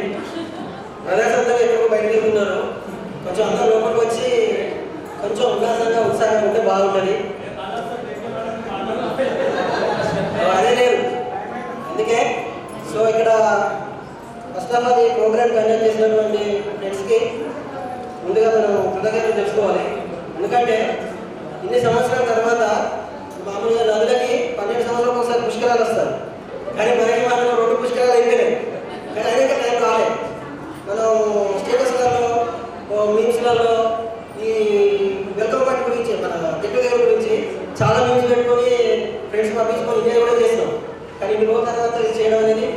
బ్రదర్స్ అందరూ ఎక్కువ బయటకు వెళ్తున్నారు. కొంచెం అందరూ లోపలికి వచ్చి కొంచెం ఉల్లాసంగా ఉత్సాహంగా ఉంటే బాగుంటుంది. అదే లేదు, అందుకే సో ఇక్కడ ఫస్ట్ ఆఫ్ ఆల్ ఈ ప్రోగ్రామ్ కండక్ట్ చేసినటువంటి ఫ్రెండ్స్కి ముందుగా మనం కృతజ్ఞతలు తెలుసుకోవాలి. ఎందుకంటే ఇన్ని సంవత్సరాల తర్వాత మామూలుగా నదులకి 12 సంవత్సరాలకు ఒకసారి పుష్కరాలు వస్తారు, కానీ మనకి మాత్రం 2 పుష్కరాలు అయిపోయినాయి. కానీ అనేక టైం రాలేదు. మనం స్టేటస్లలో మీమ్స్లలో ఈ వెల్కమ్ పార్టీ గురించి, మన గెట్ టుగెదర్ గురించి చాలా మీమ్స్ పెట్టుకొని ఫ్రెండ్స్ పంపించుకొని ఎంజాయ్ కూడా చేస్తున్నాం. కానీ ఇన్ని రోజుల తర్వాత ఇది చేయడం అనేది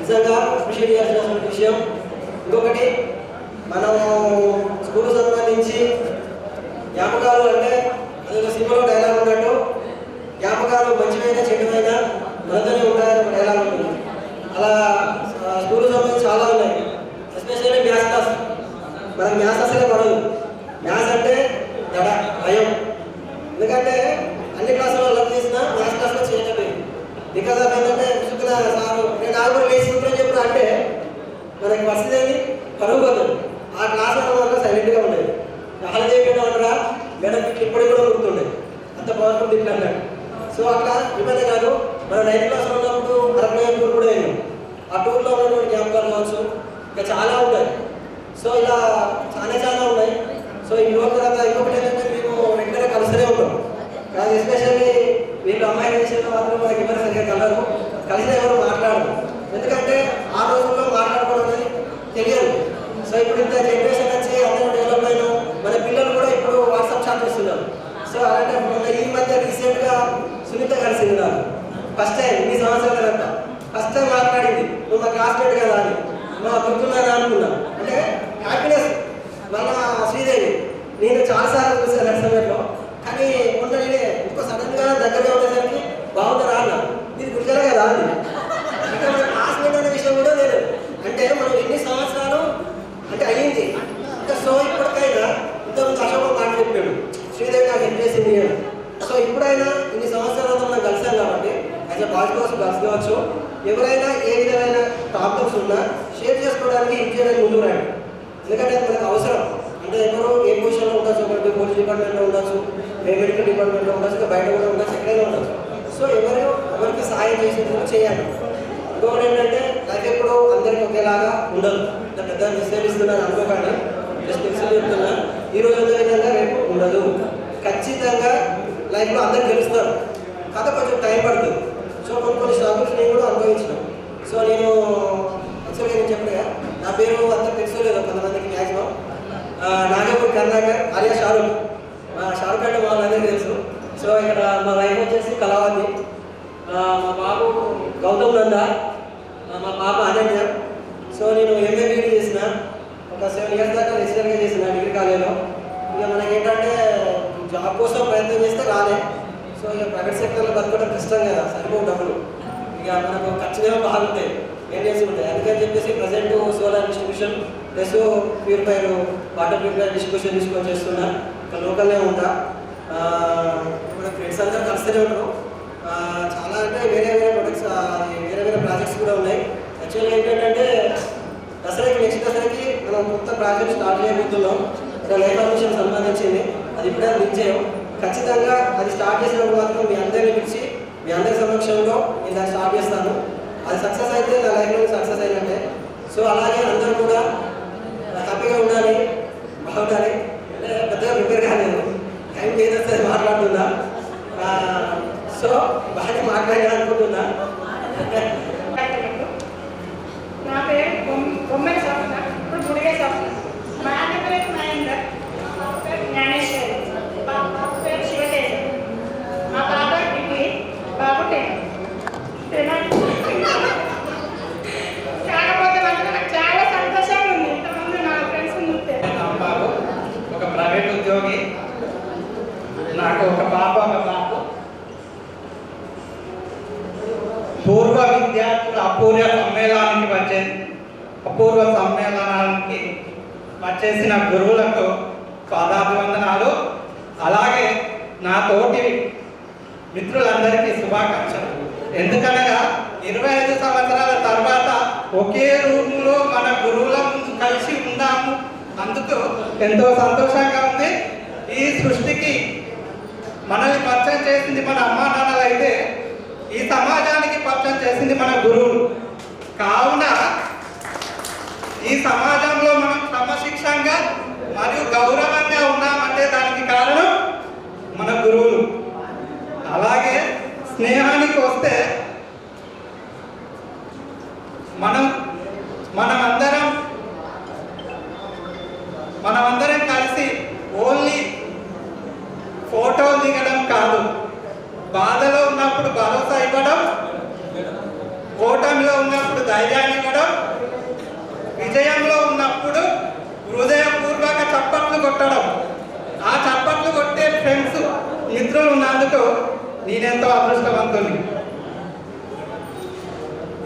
నిజంగా అప్రిషియేట్ చేయాల్సిన విషయం. ఇంకొకటి, మనం స్కూల్ సంబంధించి జ్ఞాపకాలు అంటే అదొక సినిమాలో డైలాగ్ ఉన్నట్టు, జ్ఞాపకాలు మంచివైనా చెడువైనా మనతోనే ఉంటాయని ఒక డైలాగ్ ఉంటుంది. అలా స్కూల్ సంబంధించి చాలా ఉన్నాయి. Especially maths class. మనకు మ్యాథ్స్ అసలే పడదు. మ్యాథ్స్ అంటే దడ భయం. ఎందుకంటే అన్ని క్లాసుల్లో లవ్ చేసినా మ్యాథ్స్ క్లాస్లో చేయకపోయింది. బికాజ్ ఆఫ్ ఏంటంటే శుక్ర సారు నేను ఆగురు లేచి శుక్రం చెప్పిన అంటే మనకి పరిస్థితి ఏంటి, పరుగు పోతుంది. ఆ క్లాస్ వల్ల సైలెంట్గా ఉండేది. చాలా చేయకుండా ఉండరా మేడం ఇప్పటికి కూడా గుర్తుండేది. అంత పవర్ఫుల్ తిట్లు అన్నాడు. సో అట్లా ఇబ్బంది కాదు. మనం 9th క్లాస్లో ఉన్నప్పుడు అరవై టూర్ కూడా వెళ్ళాం. ఆ టూర్లో ఉన్నటువంటి జ్ఞాపకాలు కావచ్చు, ఇంకా చాలా ఉంటాయి. సో ఇలా చాలా ఉన్నాయి. సో ఈ రోజు తర్వాత ఇంకొకటి ఏంటంటే మేము రెగ్యులర్గా కలుస్తూనే ఉంటాం. కానీ ఎస్పెషల్లీ వీళ్ళు అమ్మాయిల విషయంలో మాత్రం మనకి ఎవరు సరిగ్గా కలరు, కలిసి ఎవరు మాట్లాడరు. ఎందుకంటే ఆ రోజుల్లో మాట్లాడుకోవడం అనేది తెలియదు. సో ఇప్పుడు ఇంత జనరేషన్ వచ్చి అందరూ డెవలప్ అయిన మన పిల్లలు కూడా ఇప్పుడు వాట్సాప్ చాట్ చేస్తున్నారు. సో అలాంటి ఈ మధ్య రీసెంట్గా సునీత కలిసింది నాకు ఫస్ట్ టైం. ఇన్ని సంవత్సరాల తర్వాత ఫస్ట్ టైం మాట్లాడింది. నువ్వు మా క్లాస్మేట్ కదా అని, మా గుర్తున్నాను అనుకున్నా. అంటే హ్యాపీనెస్. మన శ్రీదేవి నేను చాలాసార్లు చూసాను నర్సంలో, కానీ మొన్న నేనే ఇంకో సడన్గా దగ్గరగా ఉండేసరికి బాగుంటారా అన్న, ఇది గుర్తులే కదా అని. ఇంకా మన క్లాస్మేట్ అనే విషయం కూడా లేదు. అంటే మనం ఎన్ని సంవత్సరాలు అంటే అయ్యింది. ఇంకా సో ఇప్పటికైనా ఇంతకుముందు అశోక మాట చెప్పాడు, శ్రీదేవి నాకు ఇంట్రెస్టింగ్ అని. సో ఇప్పుడైనా ఇన్ని సంవత్సరాలతో మనం కలిసాం కాబట్టి యాజ్ ఎ బాయ్స్ గర్ల్స్ కావచ్చు, ఎవరైనా ఏ విధమైన ప్రాబ్లమ్స్ ఉన్నా షేర్ చేసుకోవడానికి ఇంజనీర్ ముందు రండి. ఎందుకంటే అది మనకు అవసరం. అంటే ఎవరు ఏ పొజిషన్లో ఉండొచ్చు, ఒకటి పోలీస్ డిపార్ట్మెంట్లో ఉండొచ్చు, మెడికల్ డిపార్ట్మెంట్లో ఉండొచ్చు, ఇంకా బయట కూడా ఉండొచ్చు, ఎక్కడైనా ఉండొచ్చు. సో ఎవరికి సహాయం చేసేందుకు చేయాలి. ఇంకొకటి ఏంటంటే లైఫ్ ఎప్పుడు అందరికీ ఒకేలాగా ఉండదు. ఇంకా పెద్ద మెసేజ్ ఇస్తున్నాను అనుకోకండి, జస్ట్ మెసేజ్ చెప్తున్నా. ఈ రోజు ఉన్న విధంగా రేపు ఉండదు. ఖచ్చితంగా లైఫ్లో అందరు గెలుస్తారు, కాకపోతే కొంచెం టైం పడుతుంది. సో కొన్ని స్ట్రగుల్స్ నేను కూడా అనుభవించినాను. సో నేను యాక్చువల్గా నేను చెప్పగా నా పేరు అంత తెలుసుకోలేదు కొంతమందికి మ్యాక్సిమం. నాగపూర్ కర్ణాకర్ అలియా షారూక్. షారూక్ అంటే వాళ్ళందరికీ తెలుసు. సో ఇక్కడ మా వైఫ్ వచ్చేసి కళావతి, మా బాబు గౌతమ్ నంద, మా పాప అనన్య. సో నేను ఎంఏ బీఈడీ చేసిన, ఒక 7 years దాకా రెసిడెంట్గా చేసిన డిగ్రీ కాలేజ్లో. ఇక మనకి ఏంటంటే జాబ్ కోసం ప్రయత్నం చేస్తే రాలే. సో ఇక ప్రైవేట్ సెక్టర్లో బతకడం కష్టం కదా, సరిపోవు డబ్బులు. ఇక మనకు ఖర్చుగా బాగుంటాయి, మెయింటెన్స్ ఉంటాయి. అందుకని చెప్పేసి present solar distribution plus purifier water purifier distribution తీసుకొని చేస్తున్నా. లోకల్నే ఉంటా. మన ఫ్రెండ్స్ అందరూ కలిస్తూనే ఉంటారు. చాలా అంటే వేరే వేరే ప్రొడక్ట్స్ వేరే వేరే ప్రాజెక్ట్స్ కూడా ఉన్నాయి. యాక్చువల్గా ఏంటంటే దసరాకి నెక్స్ట్ దసరాకి మనం కొత్త ప్రాజెక్ట్ స్టార్ట్ చేయబోతున్నాం. లైఫ్ మిషన్ సంబంధించింది. అది ఇప్పుడే లించాం. ఖచ్చితంగా అది స్టార్ట్ చేసినప్పుడు మాత్రం మీ అందరినీ పిలిచి మీ అందరి సమక్షంలో నేను దాన్ని స్టార్ట్ చేస్తాను. అది సక్సెస్ అయితే నా లైఫ్లో సక్సెస్ అయినట్టే. సో అలాగే అందరూ కూడా హ్యాపీగా ఉండాలి, బాగుండాలి. పెద్దగా ప్రిపేర్ కాలేదు, టైం ఏదొస్తుంది మాట్లాడుతుందా. సో బాగా మాట్లాడాలనుకుంటున్నా. నా పేరు బొమ్మల స్వప్న, ఇప్పుడు గుడిగే స్వప్న. మా అన్న పేరు మహేందర్, మా పేరు జ్ఞానేశ్వరి, మా బాబు పేరు శివతేజ. మా బాబు డిగ్రీ, బాబు 10. కాకపోతే నాకు చాలా సంతోషంగా ఉంది ఇంతమంది నా ఫ్రెండ్స్ ఉంటే. బాబు ఒక ప్రైవేట్ ఉద్యోగి, నాకు ఒక పాప ఒక బాబు. పూర్వ విద్యార్థుల అపూర్వ సమ్మేళనానికి వచ్చేసిన గురువులకు పాదాభివందనాలు. అలాగే నా తోటి మిత్రులందరికీ శుభాకాంక్షలు. ఎందుకనగా 25 సంవత్సరాల తర్వాత ఒకే రూమ్లో మన గురువుల ముందు కలిసి ఉన్నాము. అందుకు ఎంతో సంతోషంగా ఉంది. ఈ సృష్టికి మనల్ని పరిచయం చేసింది మన అమ్మా నాన్నలు అయితే ఈ సమాజానికి పరిచయం చేసింది మన గురువులు. కావున ఈ సమాజంలో మనం క్రమశిక్షణగా మరియు గౌరవంగా ఉన్నామంటే దానికి కారణం మన గురువులు. అలాగే స్నేహానికి వస్తే మనమందరం కలిసి ఓన్లీ ఫోటోలు దిగడం కాదు, బాధలో ఉన్నప్పుడు భరోసా ఇవ్వడం, ఓటమిలో ఉన్నప్పుడు ధైర్యాన్ని ఇవ్వడం, విజయంలో ఉన్నప్పుడు హృదయపూర్వక చప్పట్లు కొట్టడం. ఆ చప్పట్లు కొట్టే ఫ్రెండ్స్ మిత్రులు ఉన్నందుకు నేనెంతో అదృష్టవంతుని.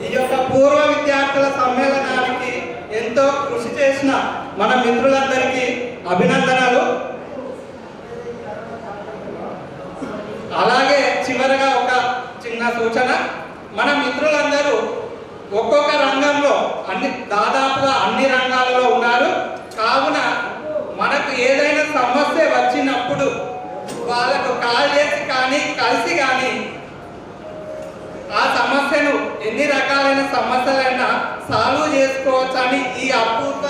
ఈ యొక్క పూర్వ విద్యార్థుల సమ్మేళనానికి ఎంతో కృషి చేసిన మన మిత్రులందరికీ అభినందనలు. అలాగే చివరగా ఒక చిన్న సూచన, మన మిత్రులందరూ ఒక్కొక్క రంగంలో దాదాపుగా అన్ని రంగాలలో ఉన్నారు. కావున మనకు ఏదైనా సమస్య వచ్చినప్పుడు వాళ్ళకు కాల్ చేసి కానీ కలిసి కానీ ఆ సమస్యను ఎన్ని రకాలైన సమస్యలైనా సాల్వ్ చేసుకోవచ్చని ఈ అపూర్వ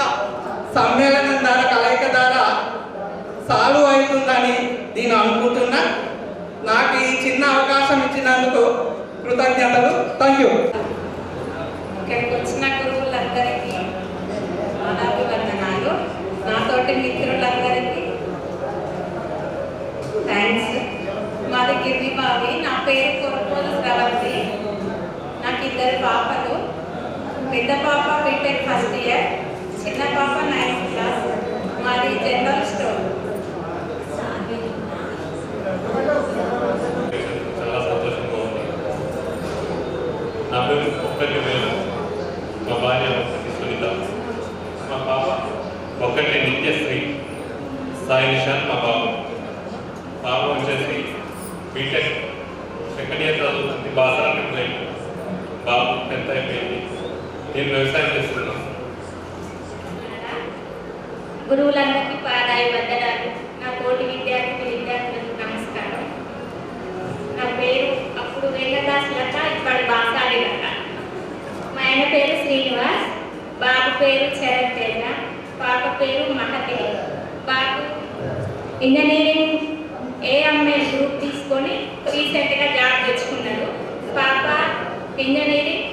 సమ్మేళనం ద్వారా కలయిక ద్వారా సాల్వ్ అవుతుందని నేను అనుకుంటున్నా. నాకు ఈ చిన్న అవకాశం ఇచ్చినందుకు కృతజ్ఞతలు. Thank you. ఇక్కడికి వచ్చిన గురువులందరికీ పాదాభివందనాలు. నాతోటి మిత్రులందరికీ థ్యాంక్స్. మాది గిరిబావి. నా పేరు కొరపోలు శ్రవంతి. నాకు 2 పాపలు. పెద్ద పాప బీటెక్ ఫస్ట్ ఇయర్, చిన్న పాప 9th క్లాస్. మాది జనరల్ స్టోర్. చాలా సంతోషంగా ఉంది. నా పేరు ఒక్కటి వేలు, మా భార్య సునీత, మా పాప ఒకటి నిత్యశ్రీ, సాయి నిషాన్ మా బాబు. పాప వచ్చేసి బీటెక్ సెకండ్ ఇయర్ చదువుతుంది, బాగా బాబు 10th అయిపోయింది. నేను వ్యవసాయం చేస్తున్నాను. గురువులందరికీ పాదాభివందనాలు. నా తోటి విద్యార్థులకు నమస్కారం. నా పేరు అప్పుడు వేగదాస్ లత, ఇప్పుడు బాసాలి లత. మా ఆయన పేరు శ్రీనివాస్, బాబు పేరు చరణ్ తేజ, పాప పేరు మహతి. బాబు ఇంజనీరింగ్ AML గ్రూప్ తీసుకొని రీసెంట్గా జాబ్ తెచ్చుకున్నారు. పాప ఇంజనీరింగ్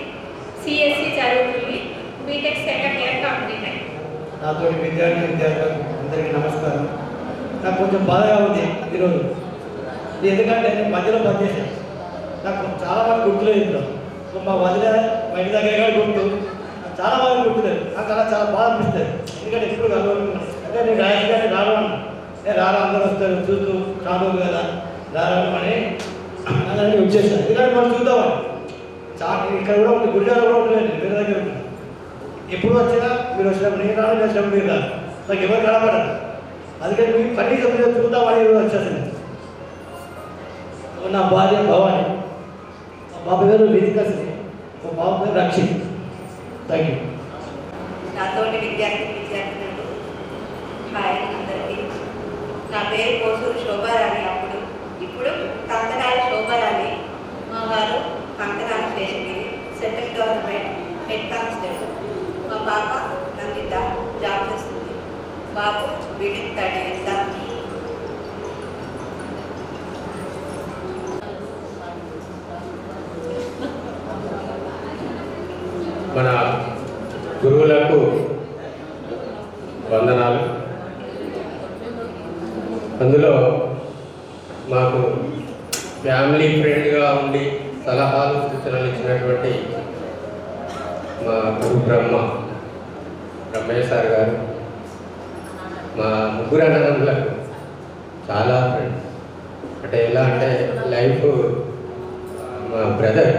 CSC చదువుతుంది, బీటెక్ సెకండ్ ఇయర్ కంప్లీట్ అయింది. నాతో విద్యార్థులకు అందరికీ నమస్కారం. నాకు కొంచెం బాధగా ఉంది ఈరోజు, ఎందుకంటే నేను మధ్యలో పనిచేశాను. నాకు చాలా మంది గుర్తులేదు ఇందులో. మా వదిలే మా ఇంటి దగ్గర కూడా గుర్తు, చాలా మంది గుర్తులేదు. నాకు అలా చాలా బాధ అనిపిస్తుంది. ఎందుకంటే ఎప్పుడు కలవనుకున్నాను. అంటే నేను రాజకీయాన్ని రాను అన్నా, నేను రాను, అందరూ వస్తారు చూస్తూ రాను కదా రాను అని అలాంటి వచ్చేసాను. ఎందుకంటే మనం చూద్దామని చాలా ఇక్కడ కూడా ఉంది, గురిజాలో కూడా ఉంటుంది, వేరే దగ్గర ఉంటుంది. ఎప్పుడు వచ్చినా మీరు వచ్చినప్పుడు నేను రాను వచ్చినప్పుడు మీరు రాదు, నాకు ఎవరు కనపడదు. అందుకని మీకు కనీసం మీరు చూద్దామని వచ్చేసింది. నా భార్య భవాని, మా బాబు గారు వేదికశ్రీ, మా బాబు గారు రక్షిత్. Thank you. నాతోటి విద్యార్థులకు హాయ్ అందరికీ. నా పేరు కోసూరు శోభారాణి. ఇప్పుడు కంకనాల శోభారాణి. మా వారు Kankanala Seshagiri, central government head constable. మా పాప నందిత జాబ్ చేస్తుంది. బాబు బీటెక్ థర్డ్ ఇయర్ ఎగ్జామ్. మన గురువులకు వందనాలు. అందులో మాకు ఫ్యామిలీ ఫ్రెండ్గా ఉండి సలహాలు సూచనలు ఇచ్చినటువంటి మా గురు బ్రహ్మయ్య సార్ గారు, మా ముగ్గురు అన్నదమ్ములకు చాలా ఫ్రెండ్స్. అంటే ఎలా అంటే లైఫ్ మా బ్రదర్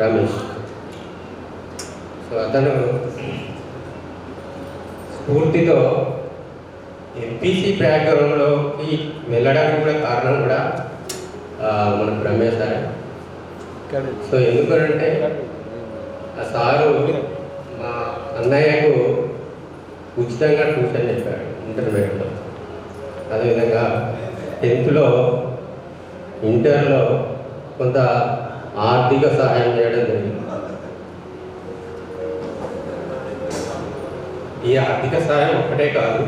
రమేష్. సో అతను స్ఫూర్తితో ఎంపీసీ బ్యాక్గ్రౌండ్లోకి వెళ్ళడానికి కూడా కారణం కూడా మన బ్రహ్మయ్య సార్. సో ఎందుకంటే ఆ సారు మా అన్నయ్యకు ఉచితంగా ట్యూషన్ చెప్పాడు ఇంటర్మీడియట్లో. అదేవిధంగా 10th ఇంటర్లో కొంత ఆర్థిక సహాయం చేయడం జరిగింది. ఈ ఆర్థిక సహాయం ఒక్కటే కాదు,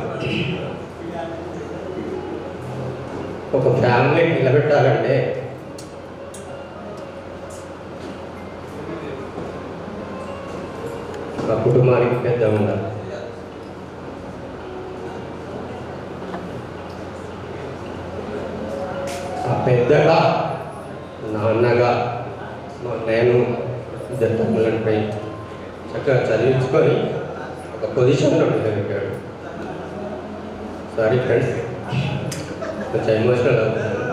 ఒక ఫ్యామిలీని నిలబెట్టాలంటే ఆ కుటుంబానికి పెద్ద ఉండాలి. ఆ పెద్దగా నాన్నగా నేను ఇద్దరు తమ్ముళ్ళపై చక్కగా చదివించుకొని ఒక పొజిషన్లో ఉండగలిగాడు. సారీ ఫ్రెండ్స్, కొంచెం ఎమోషనల్ అవుతున్నాను.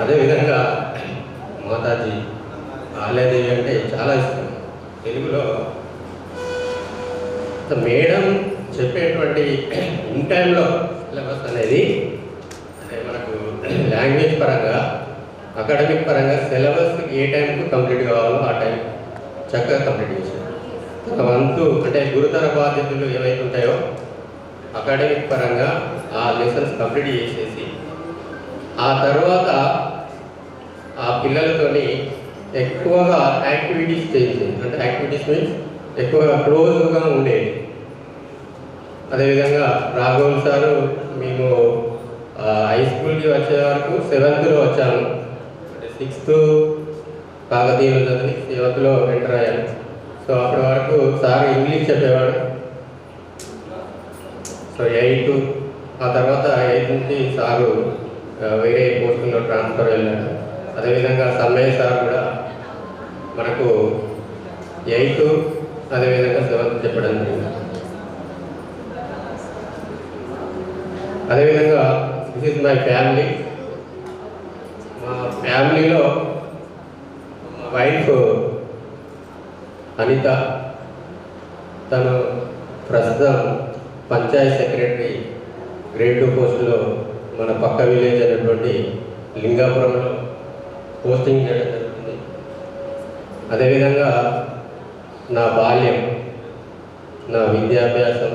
అదేవిధంగా మాతాజీ ఆలయదేవి అంటే చాలా ఇష్టం. తెలుగులో మేడం చెప్పేటువంటి ఇన్ టైంలో సిలబస్ అనేది అంటే మనకు లాంగ్వేజ్ పరంగా అకాడమిక్ పరంగా సిలబస్ ఏ టైంకు కంప్లీట్ కావాలో ఆ టైం చక్కగా కంప్లీట్ చేశారు. తన వంతు అంటే గురుతర బాధ్యతలు ఏవైతే ఉంటాయో అకాడమిక్ పరంగా ఆ లెసన్స్ కంప్లీట్ చేసేసి ఆ తర్వాత ఆ పిల్లలతోని ఎక్కువగా యాక్టివిటీస్ చేయించింది. అంటే యాక్టివిటీస్ మీన్స్ ఎక్కువగా క్లోజ్గా ఉండేది. అదేవిధంగా రాఘవల్ సారు మేము హై స్కూల్కి వచ్చే వరకు 7th వచ్చాను. అంటే 6th కాకతీయులు చదివి 7th ఎంటర్ అయ్యాను. సో అప్పటి వరకు సార్ ఇంగ్లీష్ చెప్పేవాడు. సో 8 ఆ తర్వాత 8 నుంచి సారు వేరే పోస్టుల్లో ట్రాన్స్ఫర్ వెళ్ళాడు. అదేవిధంగా సమ్మయ్య సార్ కూడా మనకు 8 అదేవిధంగా 7th చెప్పడం జరిగింది. అదేవిధంగా దిస్ ఈజ్ మై ఫ్యామిలీ. మా ఫ్యామిలీలో మా వైఫ్ అనిత, తను ప్రస్తుతం పంచాయత్ సెక్రటరీ గ్రేడ్ 2 పోస్టులో మన పక్క విలేజ్ అయినటువంటి లింగాపురంలో పోస్టింగ్ చేయడం జరుగుతుంది. అదేవిధంగా నా బాల్యం, నా విద్యాభ్యాసం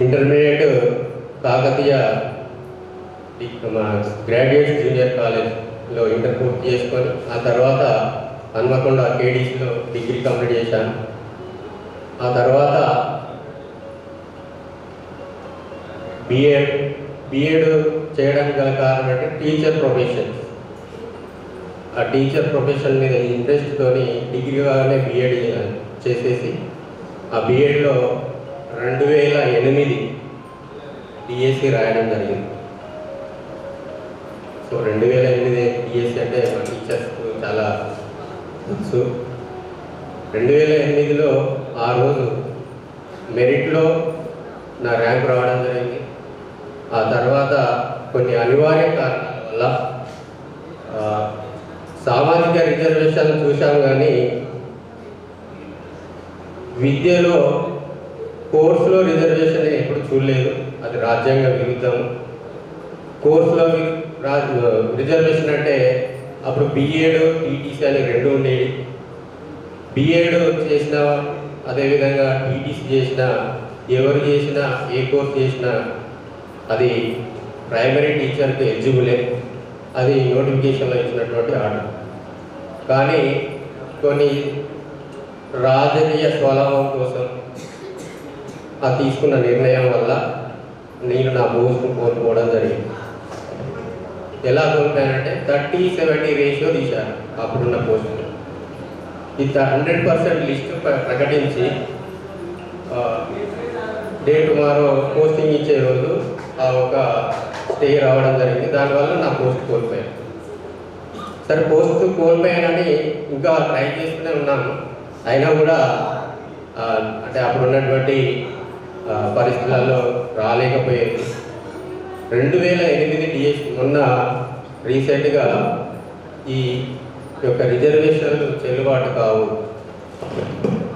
ఇంటర్మీడియట్ కాకతీయ గ్రాడ్యుయేట్ జూనియర్ కాలేజ్లో ఇంటర్ పూర్తి చేసుకొని ఆ తర్వాత హన్మకొండ కేడీసీలో డిగ్రీ కంప్లీట్ చేశాను. ఆ తర్వాత బిఎడ్ చేయడానికి గల కారణం అంటే టీచర్ ప్రొఫెషన్. ఆ టీచర్ ప్రొఫెషన్ మీద ఇంట్రెస్ట్తో డిగ్రీగానే బిఎడ్ చేసేసి ఆ బిఎడ్లో 2008 డిఎస్సి రాయడం జరిగింది. సో 2008 డిఎస్సి అంటే మా టీచర్స్కు చాలా తెలుసు. 2008లో ఆ రోజు మెరిట్లో నా ర్యాంక్ రావడం జరిగింది. ఆ తర్వాత కొన్ని అనివార్య కారణాల వల్ల సామాజిక రిజర్వేషన్ చూసాం కానీ విద్యలో కోర్సులో రిజర్వేషన్ ఎప్పుడు చూడలేదు. అది రాజ్యాంగ విరుద్ధం. కోర్సులో రిజర్వేషన్ అంటే అప్పుడు బిఎడ్ టీటీసీ అని రెండు ఉండేవి. బిఎడ్ చేసిన అదేవిధంగా టీటీసీ చేసిన ఎవరు చేసినా ఏ కోర్స్ చేసినా అది ప్రైమరీ టీచర్కి ఎలిజిబులే. అది నోటిఫికేషన్లో ఇచ్చినటువంటి ఆర్డర్. కానీ కొన్ని రాజకీయ స్వలాభం కోసం ఆ తీసుకున్న నిర్ణయం వల్ల నేను నా పోస్ట్ను కోల్పోవడం జరిగింది. ఎలా కోల్పోయానంటే 30-70 రేషియో తీశారు అప్పుడున్న పోస్టులు. ఈ 100% లిస్టు ప్రకటించి డే టుమారో పోస్టింగ్ ఇచ్చే రోజు ఒక స్టే రావడం జరిగింది. దానివల్ల నా పోస్ట్ కోల్పోయాను. సరే పోస్ట్ కోల్పోయానని ఇంకా ట్రై చేస్తూనే ఉన్నాను. అయినా కూడా అంటే అప్పుడు ఉన్నటువంటి పరిస్థితులలో రాలేకపోయేది. 2008 డిఎస్ మొన్న రీసెంట్గా ఈ యొక్క రిజర్వేషన్లు చెల్లుబాటు కావు.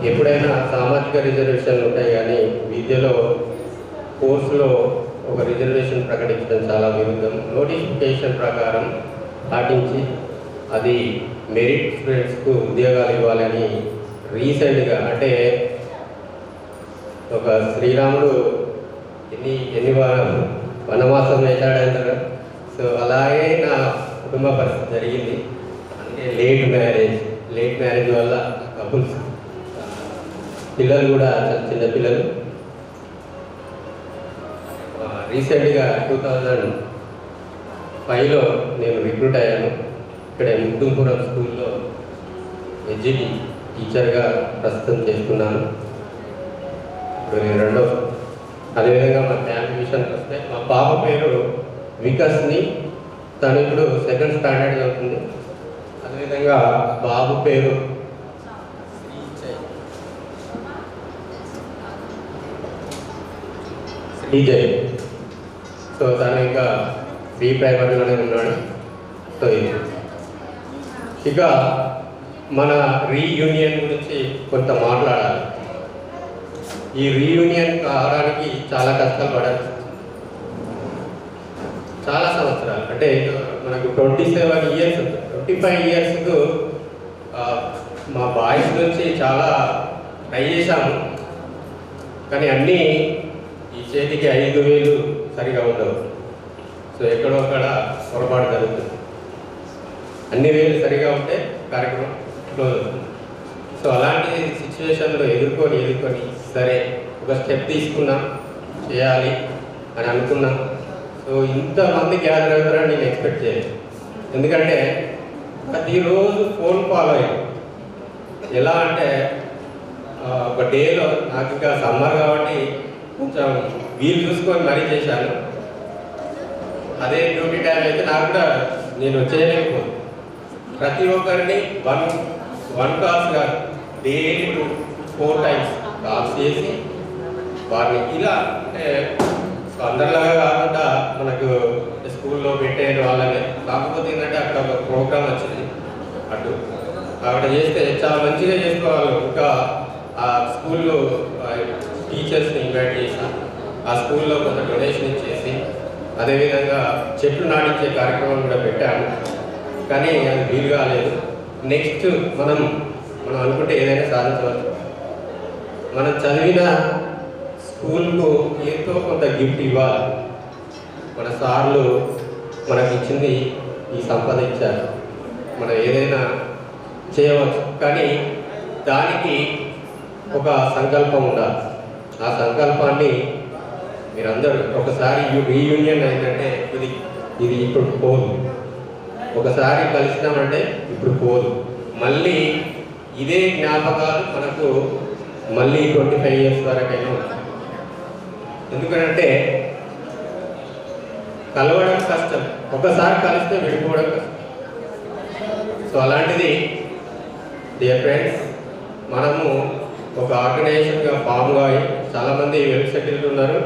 ఎప్పుడైనా సామాజిక రిజర్వేషన్లు ఉంటాయి కానీ విద్యలో కోర్సులో ఒక రిజర్వేషన్ ప్రకటించడం చాలా విరుద్ధం. నోటిఫికేషన్ ప్రకారం పాటించి అది మెరిట్ స్టూడెంట్స్కు ఉద్యోగాలు ఇవ్వాలని రీసెంట్గా అంటే ఒక శ్రీరాముడు ఎన్ని వనవాసం వేశాడంటారు. సో అలాగే నా కుటుంబ పరిస్థితి జరిగింది. అంటే లేట్ మ్యారేజ్ వల్ల కపుల్స్ పిల్లలు కూడా చాలా చిన్న పిల్లలు. రీసెంట్గా 2005లో నేను రిక్రూట్ అయ్యాను. ఇక్కడ ముద్దుంపురం స్కూల్లో ఎడ్జిటి టీచర్గా ప్రస్తుతం చేస్తున్నాను. ఇప్పుడు నేను రెండో. అదేవిధంగా మా ఫ్యామిలీ విషయానికి వస్తే మా పాప పేరు వికాస్ని, తను ఇప్పుడు 2nd స్టాండర్డ్ చదువుతుంది. అదేవిధంగా బాబు పేరు శ్రీజయ్. సో తను ఇంకా ప్రీ ప్రైమరీలోనే ఉన్నాడు. సో ఇక మన రీయూనియన్ గురించి కొంత మాట్లాడాలి. ఈ రీయూనియన్ కావడానికి చాలా కష్టాలు పడాలి. చాలా సంవత్సరాలు అంటే మనకు 27 ఇయర్స్ 25 ఇయర్స్కు మా బాయ్స్ నుంచి చాలా ట్రై చేశాము. కానీ అన్నీ ఈ చేతికి 5,000 సరిగా ఉండవు. సో ఎక్కడో అక్కడ పొరపాటు జరుగుతుంది. అన్ని వేలు సరిగా ఉంటే కార్యక్రమం క్లోజ్ అవుతుంది. సో అలాంటి సిచ్యువేషన్లో ఎదుర్కొని సరే ఒక స్టెప్ తీసుకున్నాం, చేయాలి అని అనుకున్నాం. సో ఇంతమంది గ్యాదర్ అవుతారని నేను ఎక్స్పెక్ట్ చేయలేదు. ఎందుకంటే ప్రతిరోజు ఫోన్ కాల్ అయ్యాను. ఎలా అంటే ఒక డేలో నాకు ఇంకా సమ్మర్ కాబట్టి కొంచెం వీలు చూసుకొని మరీ చేశాను. అదే డ్యూటీ టైం అయితే నాకు కూడా నేను చేయలేకపోను. ప్రతి ఒక్కరిని వన్ కాల్స్ కాదు, డైలీ 4 times కాల్స్ చేసి వారిని ఇలా అంటే అందరిలాగా కాకుండా మనకు స్కూల్లో పెట్టే వాళ్ళని. కాకపోతే ఏంటంటే అక్కడ ఒక ప్రోగ్రామ్ వచ్చింది అటు అక్కడ చేస్తే చాలా మంచిగా చేసుకోవాలి. ఇంకా ఆ స్కూల్లో టీచర్స్ని ఇన్వైట్ చేసి ఆ స్కూల్లో కొంత డొనేషన్ ఇచ్చేసి అదేవిధంగా చెట్లు నాటించే కార్యక్రమం కూడా పెట్టాము. కానీ అది వీలు కాలేదు. నెక్స్ట్ మనం అనుకుంటే ఏదైనా సాధించవచ్చు. మనం చదివిన స్కూల్కు ఎంతో కొంత గిఫ్ట్ ఇవ్వాలి. మన సార్లు మనకి ఇచ్చింది ఈ సంపద ఇచ్చారు. మనం ఏదైనా చేయవచ్చు. కానీ దానికి ఒక సంకల్పం ఉండాలి. ఆ సంకల్పాన్ని మీరందరూ ఒకసారి రీయూనియన్ అయిందంటే ఇది ఇప్పుడు పోదు. ఒకసారి కలిసినామంటే ఇప్పుడు పోదు. మళ్ళీ ఇదే జ్ఞాపకాలు మనకు మళ్ళీ 25 years వరకైనా ఉంటాయి. ఎందుకంటే కలవడం కష్టం, ఒకసారి కలిస్తే విడిపోవడం కష్టం. సో అలాంటిది డియర్ ఫ్రెండ్స్, మనము ఒక ఆర్గనైజేషన్గా ఫామ్గా అయ్యి చాలామంది వెల్ సెటిల్డ్ ఉన్నారు.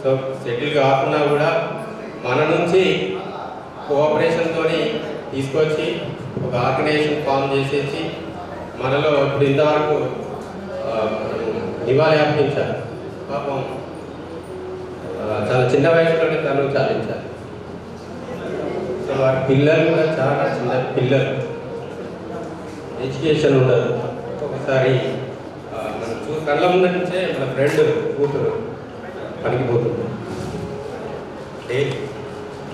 సో సెటిల్ కాకుండా కూడా మన నుంచి కోఆపరేషన్తో తీసుకొచ్చి ఒక ఆర్గనైజేషన్ ఫామ్ చేసేసి మనలో ఇప్పుడు ఇంతవరకు నివాళి అర్పించారు. పాపం చాలా చిన్న వయసులోనే తను చాలించారు. సో వారి పిల్లలు కూడా చాలా చిన్న పిల్లలు, ఎడ్యుకేషన్ ఉండదు. ఒకసారి మనం కళ్ళ ముందు నుంచే మన ఫ్రెండ్ కూతురు పనికిపోతుంది.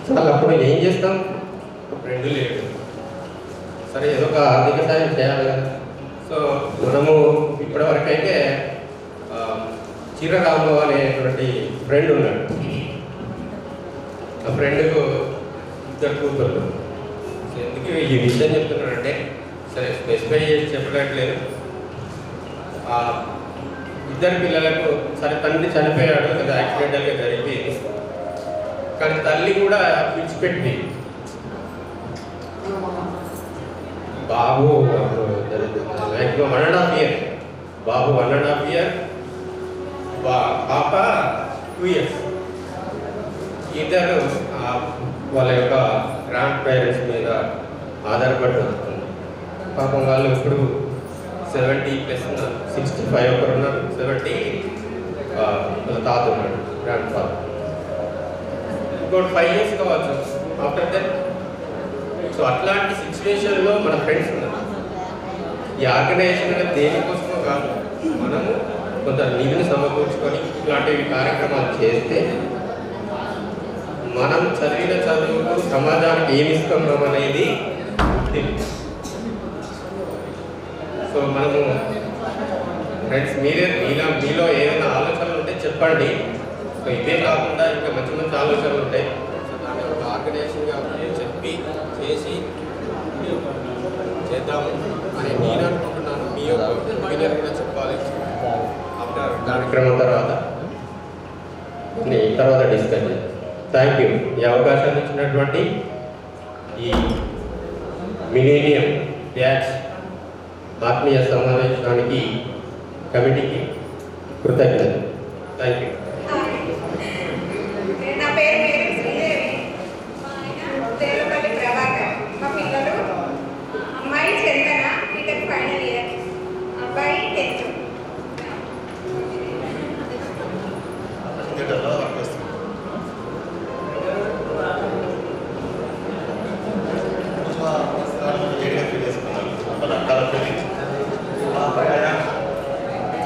చాలా అప్పుడు ఏం చేస్తాం, ఫ్రెండ్ లేడు, సరే ఏదో ఒక ఆర్థిక సాయం చేయాలి కదా. సో మనము ఇప్పటివరకు అయితే చిరరాము అనేటువంటి ఫ్రెండ్ ఉన్నాడు. ఆ ఫ్రెండ్కు 2 కూతురు. ఎందుకు ఈ విషయం చెప్తున్నానంటే, సరే స్పెసిఫై చేసి చెప్పట్లేదు. 2 పిల్లలకు సరే తండ్రి చనిపోయాడు కదా, యాక్సిడెంటల్గా జరిగిపోయింది. కానీ తల్లి కూడా విడిచిపెట్టి బాబు మ్యాక్సిమం 1.5 years, బాబు 1.5 years, పాప 2 years. ఇద్దరు వాళ్ళ యొక్క గ్రాండ్ పేరెంట్స్ మీద ఆధారపడి వస్తుంది. పాపం వాళ్ళు ఇప్పుడు 70+, 65 ఒకరు ఉన్నారు, 70 వాళ్ళ తాత ఉన్నాడు, గ్రాండ్ ఫాదర్. ఇంకోటి 5 years కావచ్చు ఆఫ్టర్ దట్. సో అట్లాంటి సిచ్యువేషన్లో మన ఫ్రెండ్స్ ఉన్నారు. ఈ ఆర్గనైజేషన్ అనేది దేనికోసమో కాదు, మనము కొంత నిధిని సమకూర్చుకొని ఇలాంటివి కార్యక్రమాలు చేస్తే మనం చదివిన చదువుకు సమాజానికి ఏమి ఇస్తున్నాం అనేది తెలియదు. సో మనము ఫ్రెండ్స్ మీలో ఏదైనా ఆలోచనలు ఉంటే చెప్పండి. సో ఇదే కాకుండా ఇంకా మంచి మంచి ఆలోచనలు ఉంటాయి. సో దాన్ని ఒక ఆర్గనైజేషన్గా చెప్పి చేసి చేద్దాము అని నేను అనుకుంటున్నాను. మీ యొక్క ఒపీనియన్ కూడా చెప్పాలి ఆఫ్టర్ కార్యక్రమం తర్వాత డిస్కస్ చేద్దాం. Thank you. ఈ అవకాశాన్ని ఇచ్చినటువంటి ఈ మిలీనియం బ్యాచ్ ఆత్మీయ సమావేశానికి కమిటీకి కృతజ్ఞతలు. Thank you. నా పేరు శ్రీదేవి, మా ఆయన దేవపల్లి ప్రభాకర్. మా పిల్లలు అమ్మాయి చందన, బీటెక్ ఫైనల్ ఇయర్, అబ్బాయి 10th.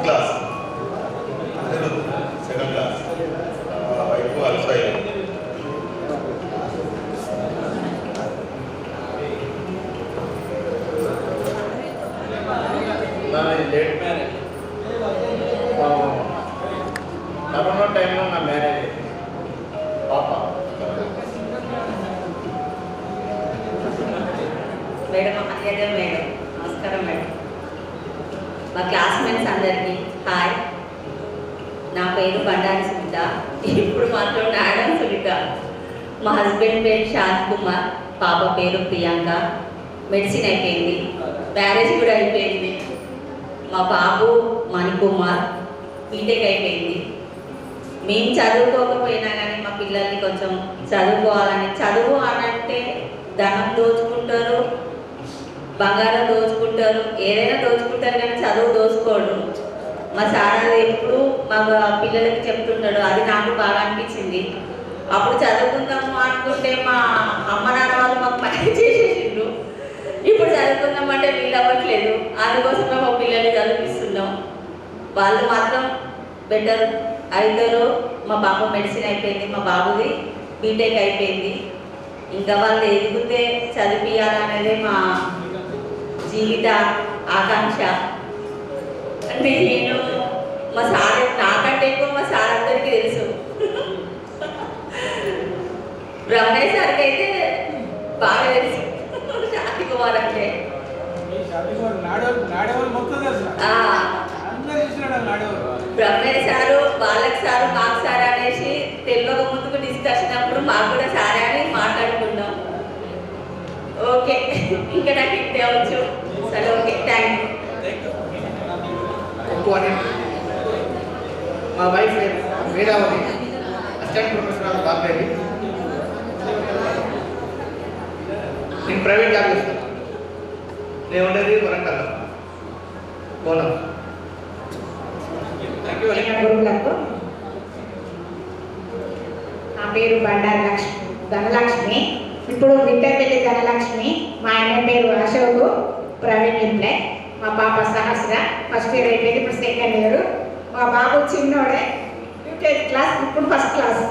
క్లాస్ 2nd క్లాస్, వైపు అల్ఫై. లేట్ మ్యారేజ్, కరోనా టైంలో నా మ్యారేజ్ పాప. మేడం అత్యర్థం మేడం, నమస్కారం మేడం. మా క్లాస్మేట్స్ అందరికీ హాయ్. నా పేరు బండారి సునీత, ఇప్పుడు మాత్రం నాయడం సునీత. మా హస్బెండ్ పేరు శాంత్ కుమార్, పాప పేరు ప్రియాంక. మెడిసిన్ అయిపోయింది, మ్యారేజ్ కూడా అయిపోయింది. మా బాబు మణికుమార్, బీటెక్ అయిపోయింది. మేము చదువుకోకపోయినా కానీ మా పిల్లల్ని కొంచెం చదువుకోవాలని, చదువు అనంటే ధనం దోచుకుంటారు, బంగారం దోచుకుంటారు, ఏదైనా దోచుకుంటారు కానీ చదువు దోచుకోడు. మా సార్ ఎప్పుడు మా పిల్లలకి చెప్తుంటాడు, అది నాకు బాగా అనిపించింది. అప్పుడు చదువుకుందాము అనుకుంటే మా అమ్మ నాన్న వాళ్ళు మాకు పని చేసేసిండ్రు. ఇప్పుడు చదువుకుందామంటే వీలు అవ్వట్లేదు, అందుకోసమే మా పిల్లల్ని చదివిస్తున్నాం. వాళ్ళు మాత్రం బెటర్ అవుతారు. మా బాబు మెడిసిన్ అయిపోయింది, మా బాబుది బీటెక్ అయిపోయింది. ఇంకా వాళ్ళు ఎదిగితే చదివియాలనేదే మా జీవిత ఆకాంక్ష. అంటే నేను మా సార్ నాకంటే ఎక్కువ మా సార్ అందరికీ తెలుసు. రమణయ్య సార్కి అయితే బాగా తెలుసు శాంతి కుమార్ అంటే. బ్రహ్మయ్య సారు, బాలక్ సారు, మాకు సార్ అనేసి తెలియక ముందుకు డిస్కషన్ అప్పుడు మాకు కూడా సారే అని మాట్లాడుకున్నాం. ఓకే, ఇంకా నాకు ఇంతే వచ్చు. సరే, ఓకే, థ్యాంక్ యూ. మా wife Vedavathi, assistant professor of corporating. నేను ప్రైవేట్ జాబ్ చేస్తాను. నేను ఉండేది వరంగల్ కోనం. Thank you. గురువులకు నా పేరు బండారు ధనలక్ష్మి. ఇప్పుడు విట్టపల్లి ధనలక్ష్మి. మా ఆయన పేరు అశోక్, ప్రవీణ్ ఇంప్లే. మా పాప సహస్ర ఫస్ట్ ఇయర్ అయిపోయింది, ఇప్పుడు సెకండ్ ఇయర్. మా బాబు చిన్నోడే, యూకేజీ క్లాస్, ఇప్పుడు ఫస్ట్ క్లాస్.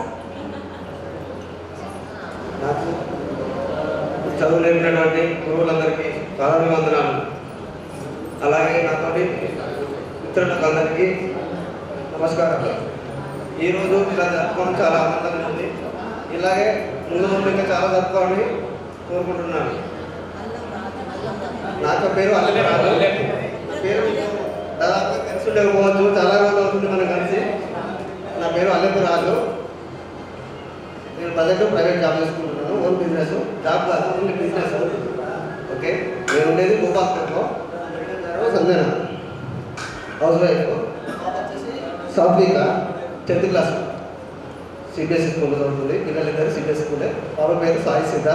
నాకు చదువు నేర్పినటువంటి గురువులందరికీ పాదాభివందనాలు. అలాగే నాతోటి మిత్రులకు అందరికీ నమస్కారాలు. ఈరోజు ఇలా జరుపుకోవడం చాలా ఆనందంగా ఉంది. ఇలాగే ముందు ముందు ఇంకా చాలా జరుపుకోవాలని కోరుకుంటున్నాను. నాకు పేరు అల్లెరాజు. పేరు దాదాపు కలిసి ఉండకపోవచ్చు, చాలా రోజులు అవుతుంది మనం కలిసి. నా పేరు అల్లెరాజు. నేను ప్రజెంట్ ప్రైవేట్ జాబ్ చేసుకుంటున్నాను. ఓన్ బిజినెస్, జాబ్ కాదు, ఓన్లీ బిజినెస్. ఓకే, నేను ఉండేది గోపాల్పేటలో. Sanjana house wife. సాత్విక 10th క్లాస్ సిబిఎస్ఈ స్కూల్లో చదువుతుంది. పిల్లలిద్దరు సిబిఎస్ఈ స్కూలే. బాబు పేరు సాయి సిద్ధ.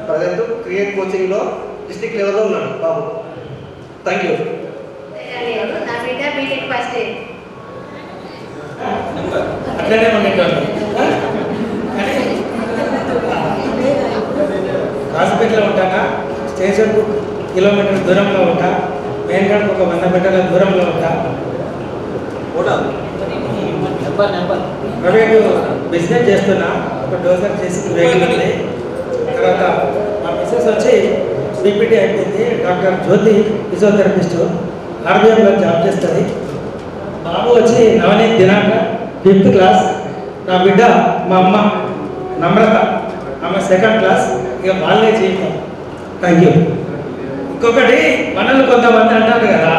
ప్రజెంట్ క్రియేట్ కోచింగ్లో డిస్ట్రిక్ట్ లెవెల్లో ఉన్నాడు బాబు. Thank you. నా బిడ్డ బీటెక్ ఫస్ట్ ఇయర్. అట్లనే ఉండేటోళ్ళు. కాసిపేటలో ఉంటానా, స్టేషన్కు కిలోమీటర్ దూరంలో ఉంటా, మెయిన్ రోడ్కి ఒక 100 మీటర్ల దూరంలో ఉంటా. ప్రైవేటు బిజినెస్ చేస్తున్నా. ఒక డోజర్ చేసి వెహికల్ ఉంది. తర్వాత మా మిస్సెస్ వచ్చి బీపీటీ అయిపోయింది, డాక్టర్ జ్యోతి ఫిజియోథెరపిస్ట్, ఆర్బీఎంలో జాబ్ చేస్తుంది. బాబు వచ్చి నవనీత్ దినాక 5th క్లాస్. నా బిడ్డ మా అమ్మ నమ్రత, ఆమె 2nd క్లాస్. ఇక వాళ్ళే జీవితం. Thank you. ఇంకొకటి, మనల్ని కొంతమంది అంటారు కదా,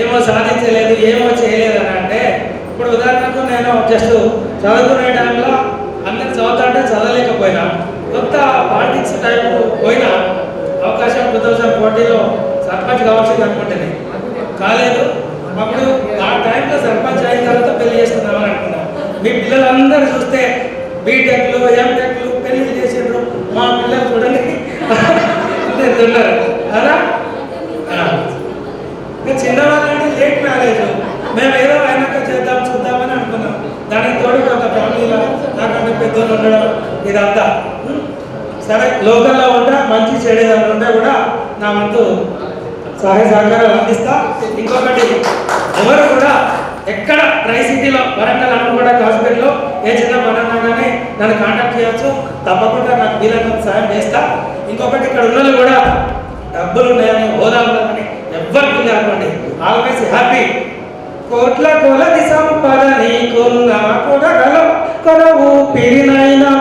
ఏమో సాధించలేదు, ఏమో చేయలేదు అని అంటే, ఇప్పుడు ఉదాహరణకు నేను జస్ట్ చదువుకునే టైంలో అందరు చదువుతుంటే చదవలేకపోయినా, కొత్త పాలిటిక్స్ టైపు పోయినా అవకాశం 2014లో సర్పంచ్ కావాల్సింది అనుకుంటుంది, కాలేదు. అప్పుడు ఆ టైంలో సర్పంచ్ అయిన తర్వాత పెళ్లి చేసుకుందామని అనుకున్నాను. మీ పిల్లలందరూ చూస్తే బీటెక్లు, ఎంటెక్లు పెళ్లి చేసిండ్రు. మా పిల్లలు చూడండి ఉన్నారు అలా. చిన్నవాళ్ళంటే లేట్ మ్యారేజ్. మేము ఏదో అయినాక చేద్దాం చూద్దామని అనుకున్నాం. దానికి తోడు కొంత ఫ్యామిలీలో నాకంటే పెద్దోళ్ళు ఉండడం ఇదంతా. సరే, లోకల్లో ఉంటా, మంచి చెడేదాన్ని ఉంటే కూడా నా వంతు సహాయ సహకారాలు అందిస్తా. ఇంకొకటి, ఎవరు కూడా ఎక్కడ ట్రై సిటీలో వరంగల్ అన్న కూడా హాస్పిటల్లో ఏ చిన్న పని అన్నా కానీ నన్ను కాంటాక్ట్ చేయొచ్చు. తప్పకుండా నాకు వీలైనంత సాయం చేస్తా. ఇంకొకటి, ఇక్కడ ఉన్నది కూడా డబ్బులు ఉన్నాయని, హోదా ఉన్నదని ఎవ్వరికి లేకండి. Always happy. కోట్ల కొలది సంపద నీకున్నా కొనవు పిరినైనా,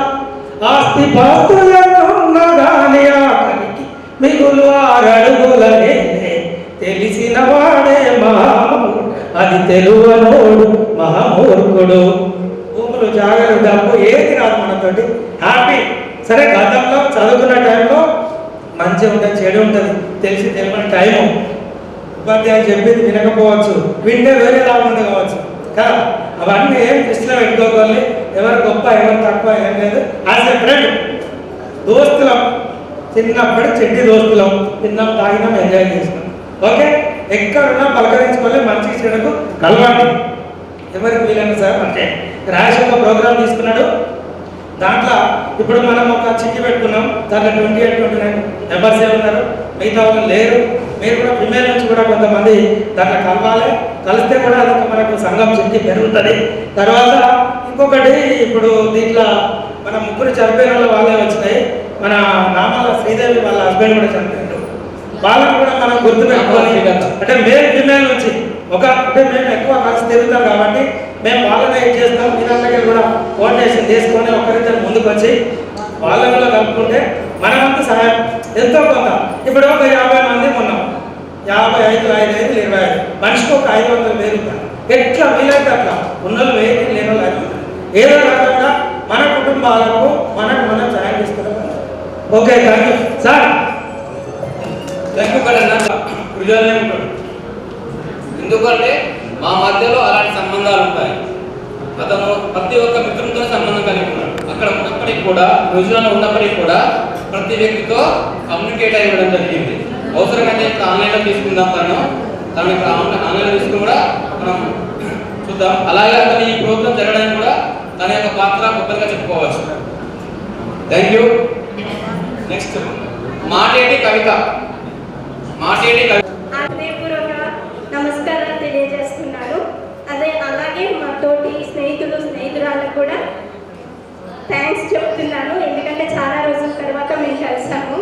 ఆస్తి పాస్తులనున్నదాని ఆఖరికి మిగులు 6 అడుగులనే తెలిసిన వాడే మహామూర్ఖుడు, అది తెలువనోడు మహామూర్ఖుడు. భూములు, జాగలు, డబ్బు ఏది రాదు మనతోటి. హ్యాపీ. సరే, గతంలో చదువుకున్న టైంలో మంచి ఉంటుంది, చెడు ఉంటుంది, తెలిసి తెలియని టైము. ఉపాధ్యాయులు చెప్పింది వినకపోవచ్చు, వింటే వేరేలా ఉంది కావచ్చు కదా. అవన్నీ ఏం దృష్టిలో పెట్టుకోవాలి. ఎవరు గొప్ప, ఎవరు తక్కువ ఏం లేదు. యాజ్ ఎ ఫ్రెండ్, దోస్తులం, చిన్నప్పటి చెడ్డి దోస్తులం, తిన్నాం, తాగినాం, ఎంజాయ్ చేసినాం. ఓకే, ఎక్కడున్నా పలకరించుకోవాలి, మంచి చెడుకు కలవండి. ఎవరికి వీలైనా సార్ అంటే రాజేష్ ఒక ప్రోగ్రామ్ తీసుకున్నాడు. దాంట్లో ఇప్పుడు మనం ఒక చిట్టి పెట్టుకున్నాం. దాంట్లో 28, 29 మెంబర్సే ఉన్నారు, మిగతా వాళ్ళు లేరు. మీరు కూడా ఫిమేల్ నుంచి కూడా కొంతమంది దాంట్లో కలవాలి. కలిస్తే కూడా అదొక మనకు సంఘం శక్తి పెరుగుతుంది. తర్వాత ఇంకొకటి, ఇప్పుడు దీంట్లో మన 3 చనిపోయిన వాళ్ళే వచ్చినాయి. మన నామాల శ్రీదేవి వాళ్ళ హస్బెండ్ కూడా చనిపోయాడు. వాళ్ళని కూడా మనం గుర్తుపెట్టుకోవాలి. అంటే మేల్ ఫిమేల్ నుంచి అంటే మేము ఎక్కువ కలిసి తిరుగుతాం కాబట్టి మేము వాళ్ళనే చేస్తాం. మీ దగ్గర కూడా కోఆర్డినేషన్ చేసుకొని ఒకరిద్దరు ముందుకు వచ్చి వాళ్ళని కూడా కలుపుకుంటే మనమంతా సహాయం ఎంతో కొంత. ఇప్పుడు ఒక 50 మంది ఉన్నాం, 55, 55, 25, మనిషికి ఒక 500,000 రూపాయలు. ఎట్లా వీలైతే అట్లా, ఉన్నోళ్ళు 1000, లేని వాళ్ళు 500. ఏదో రకంగా మన కుటుంబాలకు మనకు మనం సహాయం చేస్తున్నాం. Okay, thank you sir. Thank you కదన్నా. హృదయాలే ఉంటాడు. ఎందుకంటే మా మధ్యలో అలాంటి సంబంధాలు ఉంటాయి. అతను ప్రతి ఒక్క మిత్రులతో సంబంధం కలిగి ఉన్నాడు. అక్కడ ఉన్నప్పటికీ కూడా, న్యూజిలాండ్లో ఉన్నప్పటికీ కూడా ప్రతి వ్యక్తితో కమ్యూనికేట్ అయ్యడం జరిగింది. అవసరమైతే ఇప్పుడు ఆన్లైన్లో తీసుకుందాం, తను ఇక్కడ ఆన్లైన్లో తీసుకుని కూడా మనం చూద్దాం. అలాగే అతను ఈ ప్రోగ్రామ్ జరగడానికి కూడా తన యొక్క పాత్ర గొప్పగా చెప్పుకోవచ్చు. Thank you. నెక్స్ట్ మాటేటి కవిత. హృదయపూర్వక నమస్కారాలు తెలియజేస్తున్నాను. అలాగే మా తోటి స్నేహితురాలకు కూడా థ్యాంక్స్ చెప్తున్నాను. ఎందుకంటే చాలా రోజుల తర్వాత మేము కలిసాము.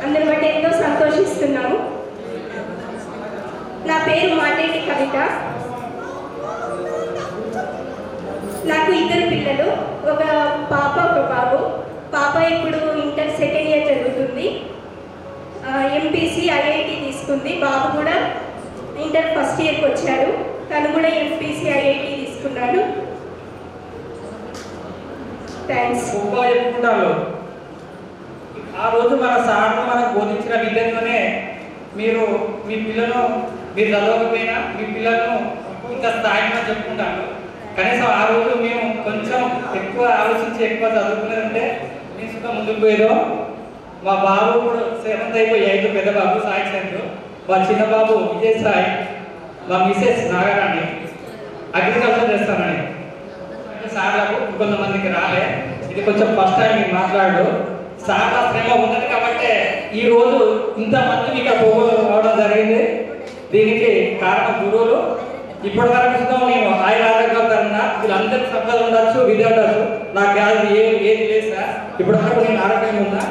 అందరి బట్టి ఎంతో సంతోషిస్తున్నాము. నా పేరు మాటేటి కవిత. నాకు 2 పిల్లలు, ఒక పాప ఒక బాబు. పాప ఇప్పుడు ఇంటర్ సెకండ్ ఇయర్ చదువుతుంది. ఎంపీసీ ఐఐటి తీసుకుంది. బాబు కూడా ఇంటర్ ఫస్ట్ ఇయర్కి వచ్చాడు. తను కూడా ఎంపీసీ ఐఐటి తీసుకున్నాడు. థ్యాంక్స్. చెప్పుకుంటాను. ఆ రోజు మన సార్లు మనకు బోధించిన విధంగానే మీరు చదవకపోయినా మీ పిల్లలను ఇంకా స్థాయిగా చెప్పుకుంటాను. కనీసం ఆ రోజు మేము కొంచెం ఎక్కువ ఆలోచించి ఎక్కువ చదువుకునేదంటే మేము సుఖం ముందుకు పోయేదో. మా బాబు ఇప్పుడు 7th అయిపోయి 8th, పెద్ద బాబు సాయి చంద్రు, మా చిన్న బాబు విజయ్ సాయి, మా మిసెస్ నాగరాణి అగ్రికల్చర్ చేస్తానని. సార్లకు కొంతమందికి రాలే, ఇది కొంచెం ఫస్ట్ టైం మీరు మాట్లాడు. సార్ల శ్రమ ఉన్నది కాబట్టి ఈరోజు ఇంతమంది మీకు పోవడం జరిగింది. దీనికి కారణం గురువులు. ఇప్పటి వరకు చూద్దాం, నేను ఆయన ఆరోగ్యకరణ వీళ్ళందరికీ సంపద ఉండొచ్చు, విద్య ఉండొచ్చు, నాకు ఏది లేదు సార్. ఇప్పటి వరకు నేను ఆరోగ్యంగా ఉన్నా.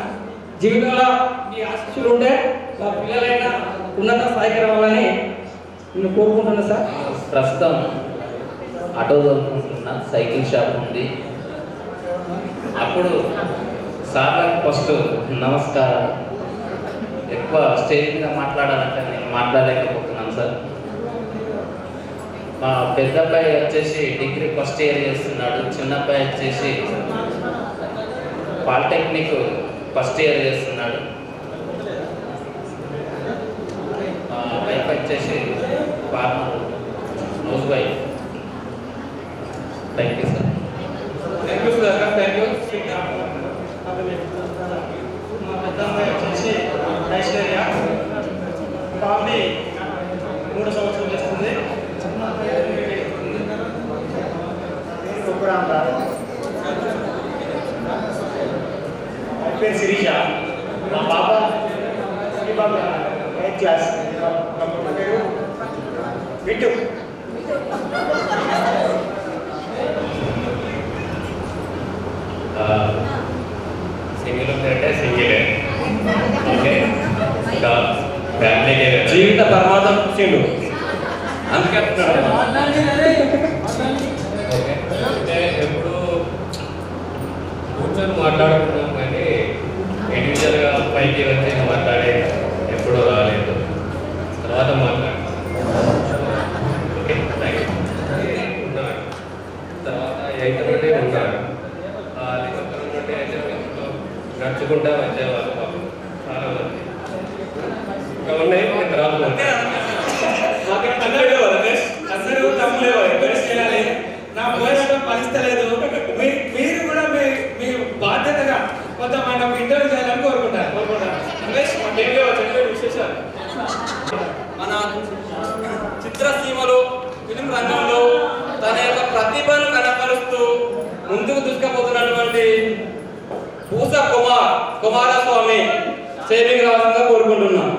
జీవితంలో మీ ఆశీస్సులు ఉంటే మా పిల్లలైనా ఉన్నత స్థాయికి రావాలని నేను కోరుకుంటున్నాను సార్. ప్రస్తుతం ఆటో దొరుకుతున్న సైకిల్ షాప్ ఉంది. అప్పుడు సార్లకు ఫస్ట్ నమస్కారం. ఎక్కువ స్టేజ్ మీద మాట్లాడాలంటే నేను మాట్లాడలేకపోతున్నాను సార్. మా పెద్ద అబ్బాయి వచ్చేసి డిగ్రీ ఫస్ట్ ఇయర్ చేస్తున్నాడు. చిన్న అబ్బాయి వచ్చేసి పాలిటెక్నిక్ ఫస్ట్ ఇయర్ చేస్తున్నాడు. మా వైఫ్ వచ్చేసి farmer housewife. Thank you sir. Thank you sir. Thank you. మా పెద్ద అమ్మాయి వచ్చేసి ఐశ్వర్య, బాబుని 3 సంవత్సరాలు చేస్తుంది. పేరు శిరీష. మా పాప 8th క్లాస్. మా పేరు బిట్టు. సింగిల్ ఉందంటే సింగిలే. ఓకే, ఇంకా ఫ్యామిలీకే జీవిత పరమార్థం సిండు అందుకే ఓకే. అంటే ఎప్పుడు కూర్చొని మాట్లాడుకున్నాం కానీ ఇండివిజువల్గా పైకి వచ్చి మాట్లాడే ఎప్పుడూ రాలేదు. తర్వాత మాట్లాడతాం. Okay, thank you. ఉన్నారు తర్వాత 8th నుండి ఉన్నారు. లింగపురం నుండి అయితే నడుచుకుంటా వచ్చేవాళ్ళు చాలా మంది. ఇంకా ఉన్నాయి తర్వాత అందరూ తమ్ములే చేయాలి. నా పోరాటం ఫలిస్తలేదు. మీరు కూడా మీ బాధ్యతగా కొంత మనం ఇంటర్వ్యూ చేయాలని కోరుకుంటారు. విశేషాలు మన చిత్రసీమలో ఫిలిం రంగంలో తన యొక్క ప్రతిభను కనపరుస్తూ ముందుకు దూసుకుపోతున్నటువంటి పూస కుమారస్వామి సేవింగ్ రావాల్సిందిగా కోరుకుంటున్నాం.